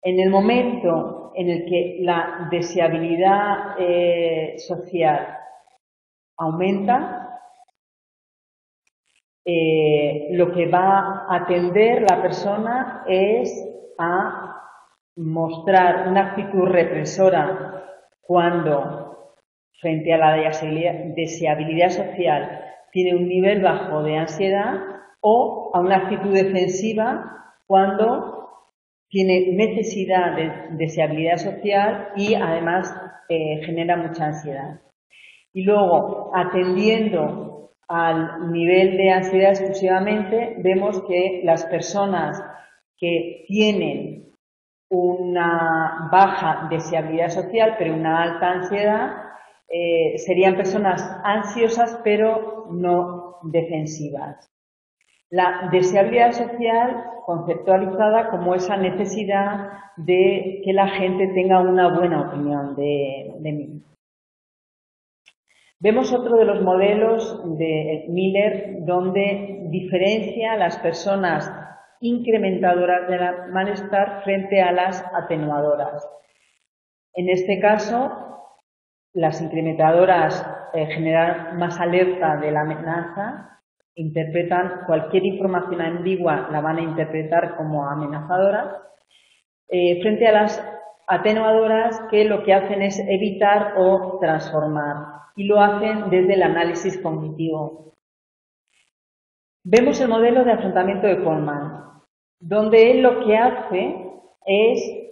En el momento en el que la deseabilidad social aumenta, lo que va a tender la persona es a mostrar una actitud represora cuando, frente a la deseabilidad social, tiene un nivel bajo de ansiedad, o a una actitud defensiva cuando tiene necesidad de deseabilidad social y además genera mucha ansiedad. Y luego, atendiendo al nivel de ansiedad exclusivamente, vemos que las personas que tienen una baja deseabilidad social pero una alta ansiedad serían personas ansiosas pero no defensivas. La deseabilidad social conceptualizada como esa necesidad de que la gente tenga una buena opinión de mí. Vemos otro de los modelos de Miller donde diferencia a las personas incrementadoras del malestar frente a las atenuadoras. En este caso, las incrementadoras generan más alerta de la amenaza, interpretan cualquier información ambigua, la van a interpretar como amenazadora, frente a las atenuadoras que lo que hacen es evitar o transformar, y lo hacen desde el análisis cognitivo. Vemos el modelo de afrontamiento de Goleman, donde él lo que hace es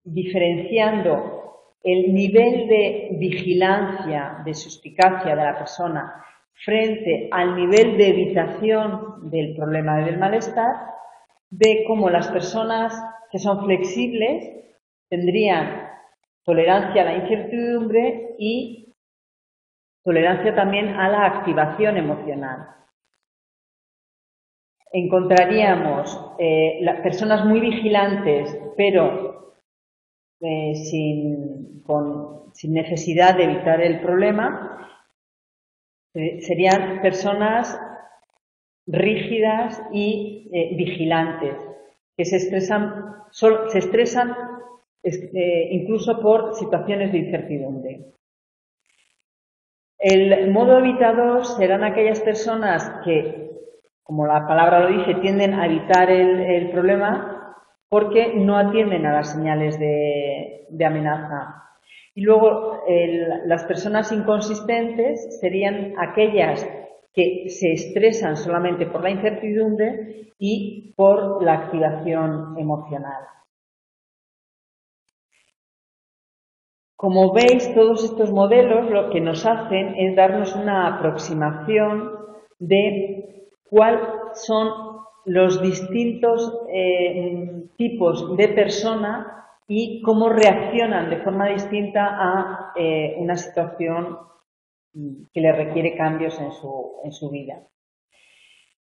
diferenciando el nivel de vigilancia, de suspicacia de la persona frente al nivel de evitación del problema del malestar, ve cómo las personas que son flexibles tendrían tolerancia a la incertidumbre y tolerancia también a la activación emocional. Encontraríamos las personas muy vigilantes, pero sin necesidad de evitar el problema. Serían personas rígidas y vigilantes, que se estresan incluso por situaciones de incertidumbre. El modo evitador serán aquellas personas que, como la palabra lo dice, tienden a evitar el problema porque no atienden a las señales de amenaza. Y luego las personas inconsistentes serían aquellas que se estresan solamente por la incertidumbre y por la activación emocional. Como veis, todos estos modelos lo que nos hacen es darnos una aproximación de cuáles son los distintos tipos de persona y cómo reaccionan de forma distinta a una situación que le requiere cambios en su vida.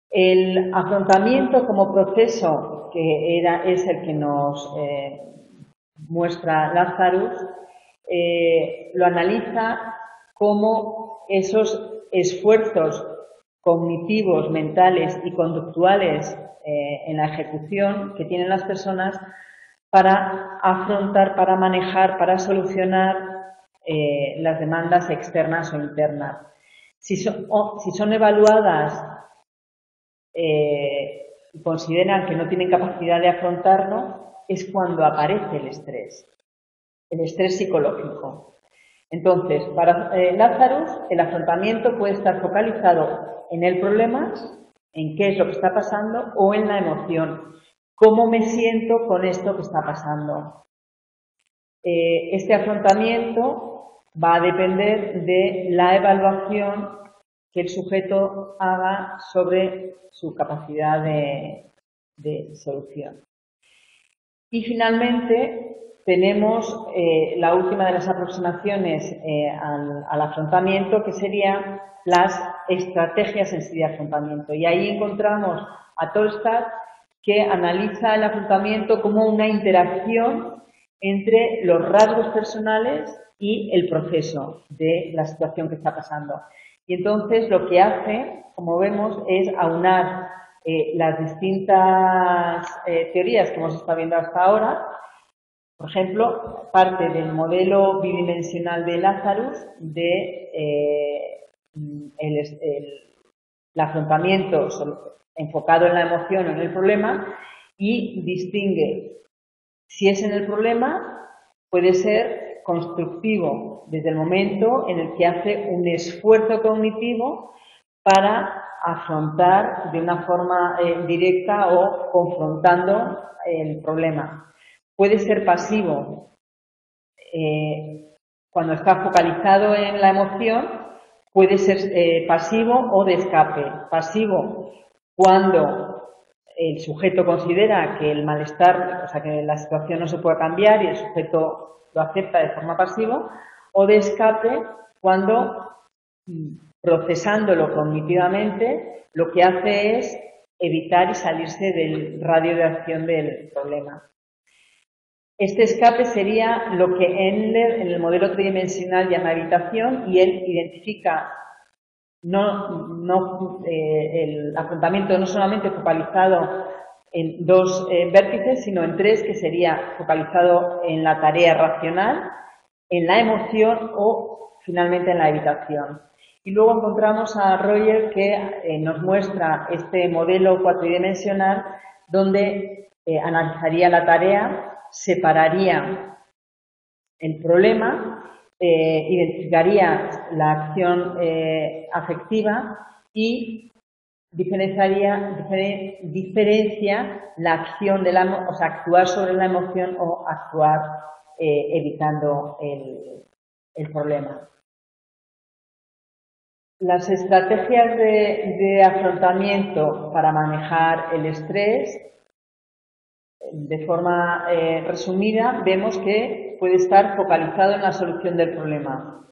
El afrontamiento como proceso, que es el que nos muestra Lazarus, lo analiza como esos esfuerzos cognitivos, mentales y conductuales en la ejecución que tienen las personas para afrontar, para manejar, para solucionar las demandas externas o internas. Si son evaluadas y consideran que no tienen capacidad de afrontarlo, es cuando aparece el estrés psicológico. Entonces, para Lazarus, el afrontamiento puede estar focalizado en el problema, en qué es lo que está pasando, o en la emoción. ¿Cómo me siento con esto que está pasando? Este afrontamiento va a depender de la evaluación que el sujeto haga sobre su capacidad de solución. Y finalmente tenemos la última de las aproximaciones al afrontamiento, que serían las estrategias en sí de afrontamiento. Y ahí encontramos a Tolstad, que analiza el afrontamiento como una interacción entre los rasgos personales y el proceso de la situación que está pasando. Y entonces lo que hace, como vemos, es aunar las distintas teorías que hemos estado viendo hasta ahora. Por ejemplo, parte del modelo bidimensional de Lazarus el afrontamiento enfocado en la emoción o en el problema, y distingue si es en el problema, puede ser constructivo desde el momento en el que hace un esfuerzo cognitivo para afrontar de una forma directa o confrontando el problema. Puede ser pasivo cuando está focalizado en la emoción, puede ser pasivo o de escape. Pasivo cuando el sujeto considera que el malestar, o sea, que la situación no se puede cambiar y el sujeto lo acepta de forma pasiva, o de escape cuando, procesándolo cognitivamente, lo que hace es evitar y salirse del radio de acción del problema. Este escape sería lo que Endler en el modelo tridimensional llama evitación, y él identifica el afrontamiento no solamente focalizado en dos vértices, sino en tres, que sería focalizado en la tarea racional, en la emoción o finalmente en la evitación. Y luego encontramos a Roger, que nos muestra este modelo cuatridimensional donde analizaría la tarea, separaría el problema, identificaría la acción afectiva y diferencia la acción de la, o sea, actuar sobre la emoción o actuar evitando el problema. Las estrategias de afrontamiento para manejar el estrés, de forma resumida, vemos que puede estar focalizado en la solución del problema,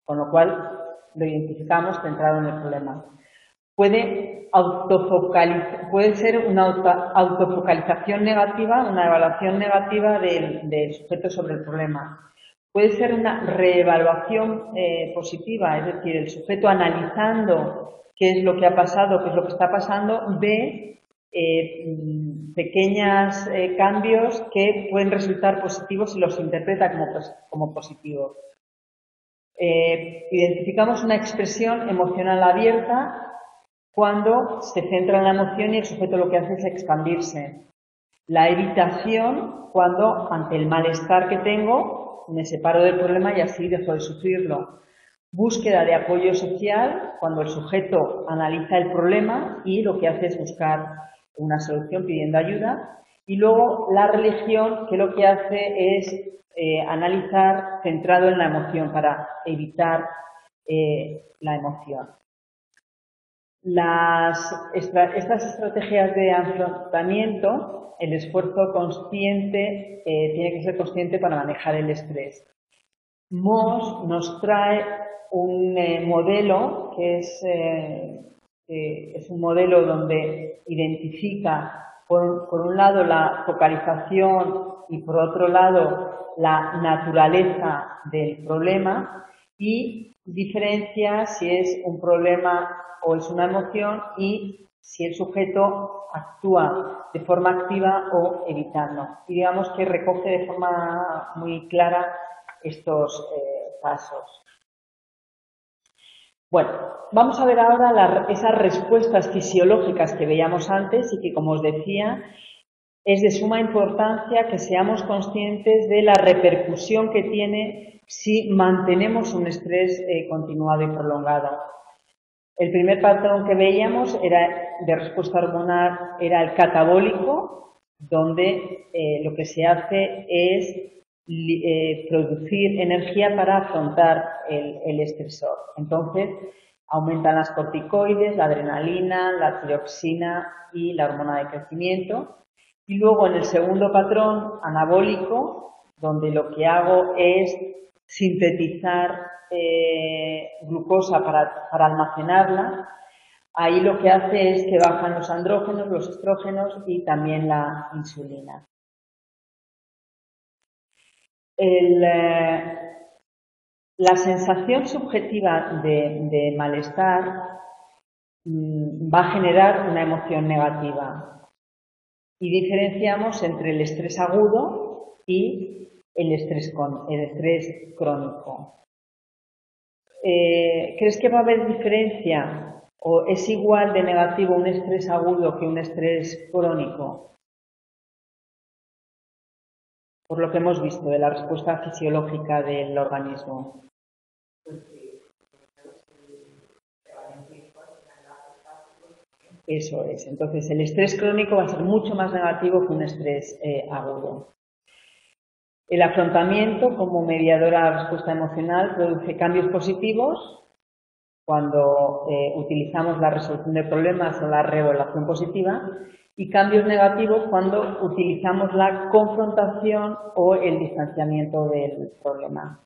con lo cual lo identificamos centrado en el problema. Puede ser una autofocalización negativa, una evaluación negativa del sujeto sobre el problema. Puede ser una reevaluación positiva, es decir, el sujeto analizando qué es lo que ha pasado, qué es lo que está pasando, ve pequeños cambios que pueden resultar positivos y los interpreta como positivos. Identificamos una expresión emocional abierta cuando se centra en la emoción y el sujeto lo que hace es expandirse. La evitación, cuando ante el malestar que tengo me separo del problema y así dejo de sufrirlo. Búsqueda de apoyo social, cuando el sujeto analiza el problema y lo que hace es buscar una solución pidiendo ayuda. Y luego la religión, que lo que hace es analizar centrado en la emoción para evitar la emoción. Estas estrategias de afrontamiento, el esfuerzo consciente tiene que ser consciente para manejar el estrés. Moss nos trae un modelo que es un modelo donde identifica por un lado la focalización y por otro lado la naturaleza del problema, y diferencia si es un problema o es una emoción y si el sujeto actúa de forma activa o evitando. Y digamos que recoge de forma muy clara estos pasos. Bueno, vamos a ver ahora esas respuestas fisiológicas que veíamos antes y que, como os decía, es de suma importancia que seamos conscientes de la repercusión que tiene si mantenemos un estrés continuado y prolongado. El primer patrón que veíamos de respuesta hormonal era el catabólico, donde lo que se hace es producir energía para afrontar el estresor. Entonces, aumentan las corticoides, la adrenalina, la tiroxina y la hormona de crecimiento. Y luego en el segundo patrón, anabólico, donde lo que hago es sintetizar glucosa para almacenarla, ahí lo que hace es que bajan los andrógenos, los estrógenos y también la insulina. La sensación subjetiva de malestar va a generar una emoción negativa. Y diferenciamos entre el estrés agudo y el estrés crónico. ¿Crees que va a haber diferencia o es igual de negativo un estrés agudo que un estrés crónico? Por lo que hemos visto de la respuesta fisiológica del organismo. Eso es. Entonces, el estrés crónico va a ser mucho más negativo que un estrés agudo. El afrontamiento, como mediador a la respuesta emocional, produce cambios positivos cuando utilizamos la resolución de problemas o la reevaluación positiva y cambios negativos cuando utilizamos la confrontación o el distanciamiento del problema.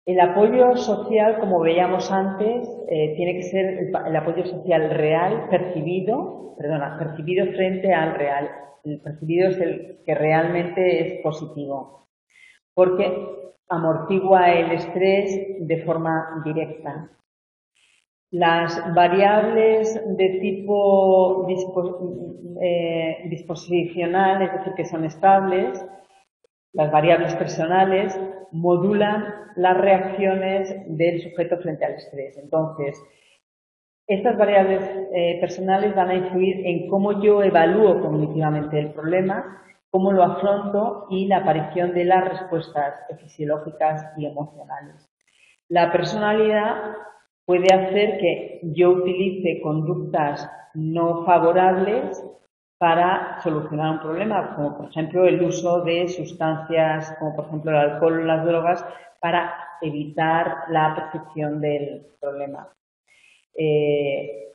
El apoyo social, como veíamos antes, tiene que ser el apoyo social real, percibido frente al real. El percibido es el que realmente es positivo, porque amortigua el estrés de forma directa. Las variables de tipo disposicional, es decir, que son estables, las variables personales, modulan las reacciones del sujeto frente al estrés. Entonces, estas variables personales van a influir en cómo yo evalúo cognitivamente el problema, cómo lo afronto y la aparición de las respuestas fisiológicas y emocionales. La personalidad puede hacer que yo utilice conductas no favorables para solucionar un problema, como por ejemplo el uso de sustancias como por ejemplo el alcohol o las drogas para evitar la percepción del problema.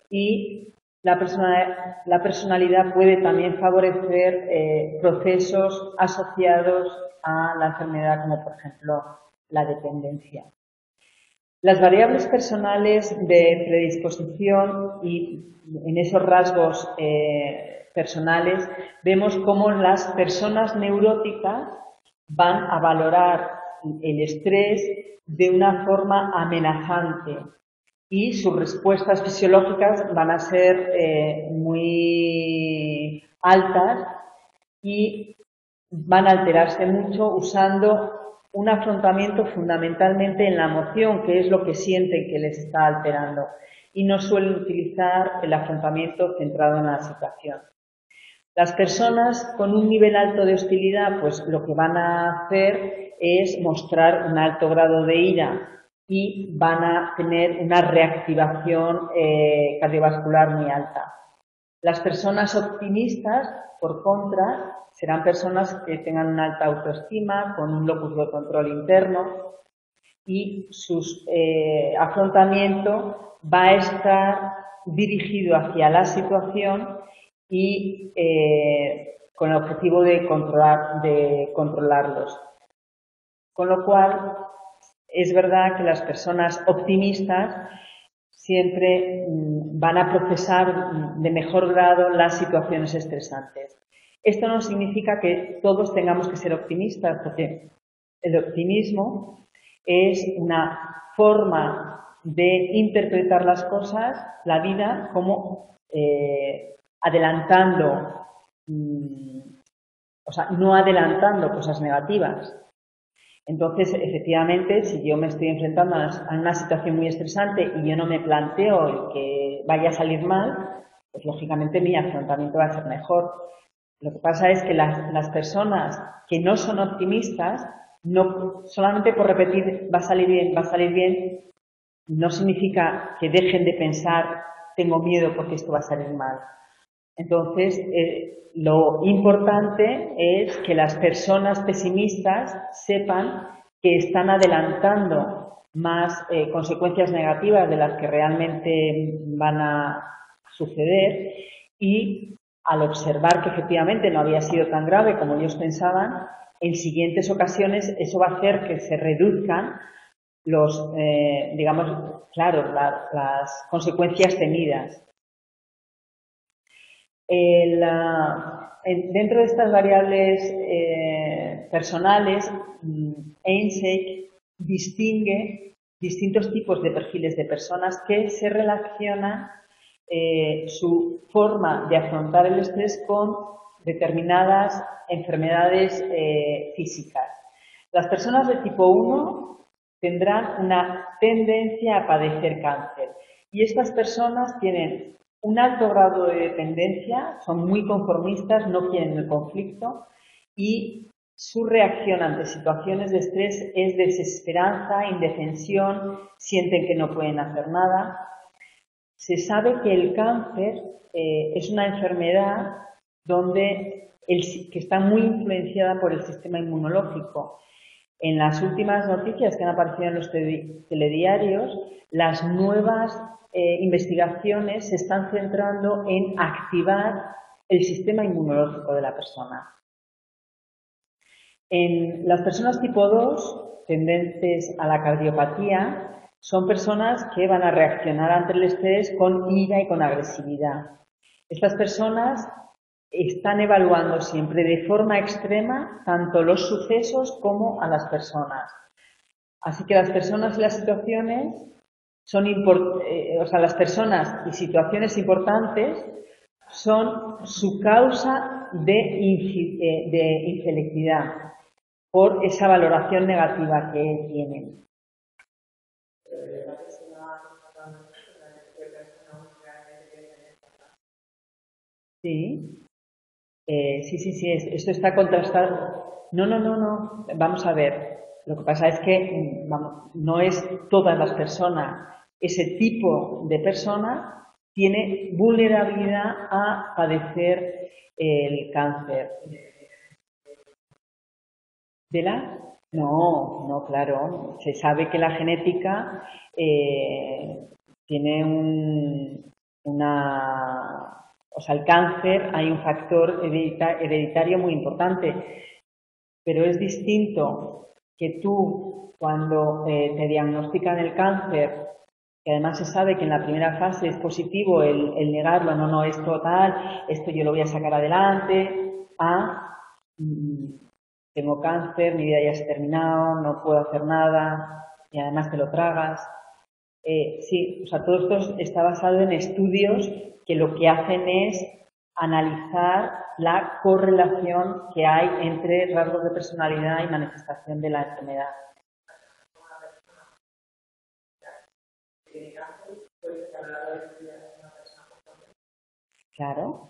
Y la personalidad puede también favorecer procesos asociados a la enfermedad, como por ejemplo la dependencia. Las variables personales de predisposición y en esos rasgos personales vemos cómo las personas neuróticas van a valorar el estrés de una forma amenazante y sus respuestas fisiológicas van a ser muy altas y van a alterarse mucho usando un afrontamiento fundamentalmente en la emoción, que es lo que sienten que les está alterando, y no suelen utilizar el afrontamiento centrado en la situación. Las personas con un nivel alto de hostilidad, pues lo que van a hacer es mostrar un alto grado de ira y van a tener una reactivación cardiovascular muy alta. Las personas optimistas, por contra, serán personas que tengan una alta autoestima, con un locus de control interno y su afrontamiento va a estar dirigido hacia la situación y con el objetivo de controlarlos. Con lo cual, es verdad que las personas optimistas siempre van a procesar de mejor grado las situaciones estresantes. Esto no significa que todos tengamos que ser optimistas, porque el optimismo es una forma de interpretar las cosas, la vida, como adelantando, o sea, no adelantando cosas negativas. Entonces, efectivamente, si yo me estoy enfrentando a una situación muy estresante y yo no me planteo que vaya a salir mal, pues lógicamente mi afrontamiento va a ser mejor. Lo que pasa es que las personas que no son optimistas, no solamente por repetir va a salir bien, no significa que dejen de pensar tengo miedo porque esto va a salir mal. Entonces, lo importante es que las personas pesimistas sepan que están adelantando más consecuencias negativas de las que realmente van a suceder y al observar que efectivamente no había sido tan grave como ellos pensaban, en siguientes ocasiones eso va a hacer que se reduzcan los, digamos, claro, las consecuencias temidas. Dentro de estas variables personales, Eysenck distingue distintos tipos de perfiles de personas que se relacionan su forma de afrontar el estrés con determinadas enfermedades físicas. Las personas de tipo 1 tendrán una tendencia a padecer cáncer y estas personas tienen un alto grado de dependencia, son muy conformistas, no quieren el conflicto y su reacción ante situaciones de estrés es desesperanza, indefensión, sienten que no pueden hacer nada. Se sabe que el cáncer es una enfermedad que está muy influenciada por el sistema inmunológico. En las últimas noticias que han aparecido en los telediarios, las nuevas investigaciones se están centrando en activar el sistema inmunológico de la persona. En las personas tipo 2, tendentes a la cardiopatía, son personas que van a reaccionar ante el estrés con ira y con agresividad. Estas personas están evaluando siempre de forma extrema tanto los sucesos como a las personas. Así que las personas y las situaciones las personas y situaciones importantes son su causa de infelicidad por esa valoración negativa que tienen. Sí. Sí, esto está contrastado. No. Vamos a ver. Lo que pasa es que no es todas las personas. Ese tipo de persona tiene vulnerabilidad a padecer el cáncer. No, claro. Se sabe que la genética tiene o sea, el cáncer, hay un factor hereditario muy importante, pero es distinto que tú, cuando te diagnostican el cáncer, que además se sabe que en la primera fase es positivo el negarlo, no, esto tal, esto yo lo voy a sacar adelante, tengo cáncer, mi vida ya se ha terminado, no puedo hacer nada, y además te lo tragas. Sí, o sea, todo esto está basado en estudios que lo que hacen es analizar la correlación que hay entre rasgos de personalidad y manifestación de la enfermedad. Claro,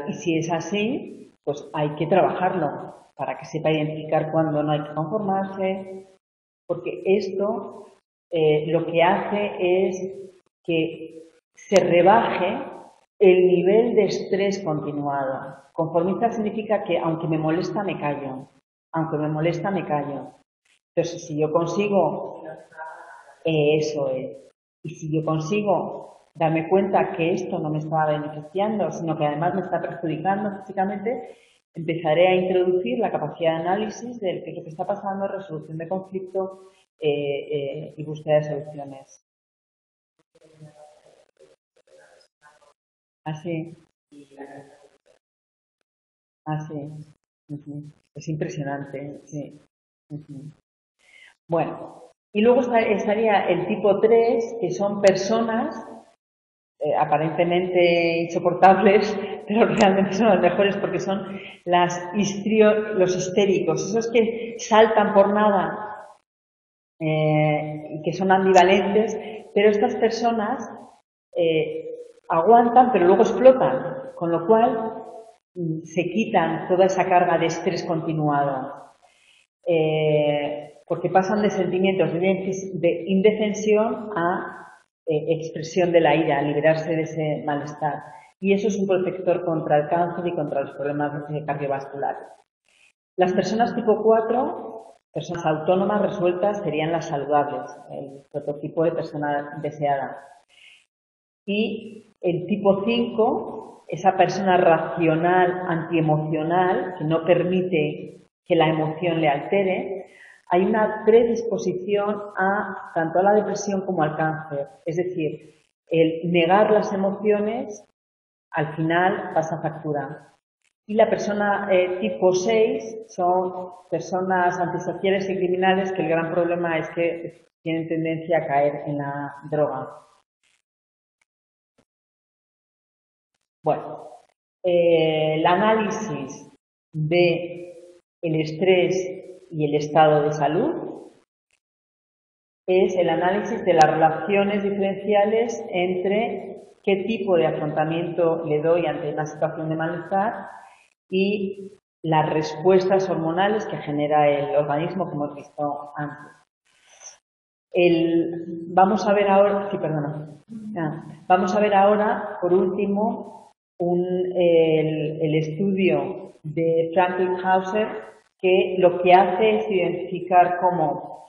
y si es así, pues hay que trabajarlo para que sepa identificar cuándo no hay que conformarse, porque esto lo que hace es que se rebaje el nivel de estrés continuado. Conformista significa que aunque me molesta, me callo. Aunque me molesta, me callo. Entonces, si yo consigo, eso es. Y si yo consigo darme cuenta que esto no me está beneficiando, sino que además me está perjudicando físicamente, empezaré a introducir la capacidad de análisis de qué es lo que está pasando, resolución de conflicto y búsqueda de soluciones. Así. Es impresionante, sí. Bueno, y luego estaría el tipo 3, que son personas aparentemente insoportables, pero realmente son las mejores porque son los histéricos, esos que saltan por nada y que son ambivalentes, pero estas personas aguantan pero luego explotan, con lo cual se quitan toda esa carga de estrés continuado. Porque pasan de sentimientos de indefensión a expresión de la ira, a liberarse de ese malestar. Y eso es un protector contra el cáncer y contra los problemas cardiovasculares. Las personas tipo 4, personas autónomas resueltas, serían las saludables, el prototipo de persona deseada. Y el tipo 5, esa persona racional, antiemocional, que no permite que la emoción le altere, hay una predisposición a tanto a la depresión como al cáncer. Es decir, el negar las emociones al final pasa factura. Y la persona tipo 6 son personas antisociales y criminales que el gran problema es que tienen tendencia a caer en la droga. Bueno, el análisis de el estrés y el estado de salud es el análisis de las relaciones diferenciales entre qué tipo de afrontamiento le doy ante una situación de malestar y las respuestas hormonales que genera el organismo, que hemos visto antes. Vamos a ver ahora, vamos a ver ahora, por último, el estudio de Franklin Hauser, que lo que hace es identificar cómo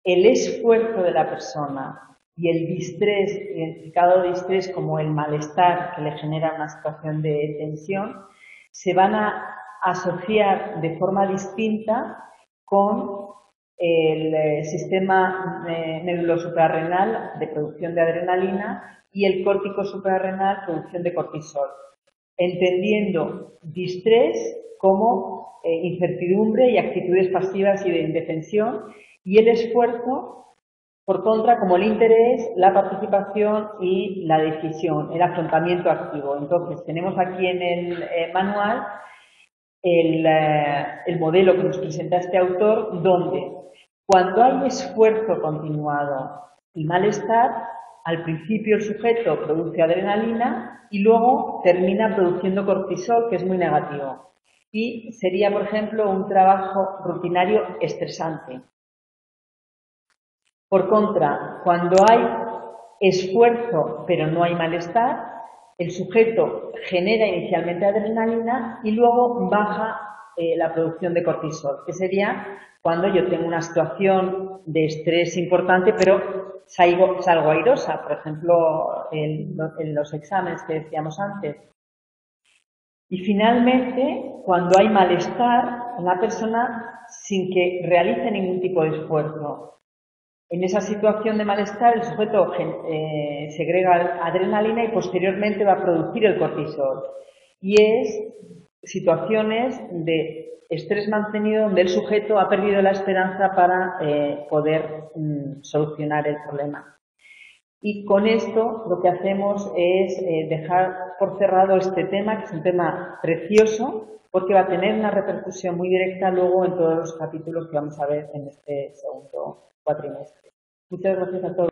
el esfuerzo de la persona y el distrés, identificado distrés como el malestar que le genera una situación de tensión, se van a asociar de forma distinta con el sistema neurosuprarrenal de producción de adrenalina y el córtico suprarrenal producción de cortisol, entendiendo distrés como incertidumbre y actitudes pasivas y de indefensión, y el esfuerzo, por contra, como el interés, la participación y la decisión, el afrontamiento activo. Entonces, tenemos aquí en el manual el modelo que nos presenta este autor, donde cuando hay esfuerzo continuado y malestar, al principio el sujeto produce adrenalina y luego termina produciendo cortisol, que es muy negativo. Y sería, por ejemplo, un trabajo rutinario estresante. Por contra, cuando hay esfuerzo pero no hay malestar, el sujeto genera inicialmente adrenalina y luego baja la producción de cortisol, que sería cuando yo tengo una situación de estrés importante pero salgo airosa, por ejemplo, en los exámenes que decíamos antes. Y finalmente, cuando hay malestar en la persona sin que realice ningún tipo de esfuerzo. En esa situación de malestar, el sujeto segrega adrenalina y posteriormente va a producir el cortisol. Y es situaciones de estrés mantenido donde el sujeto ha perdido la esperanza para poder solucionar el problema. Y con esto lo que hacemos es dejar por cerrado este tema, que es un tema precioso, porque va a tener una repercusión muy directa luego en todos los capítulos que vamos a ver en este segundo cuatrimestre. Muchas gracias a todos.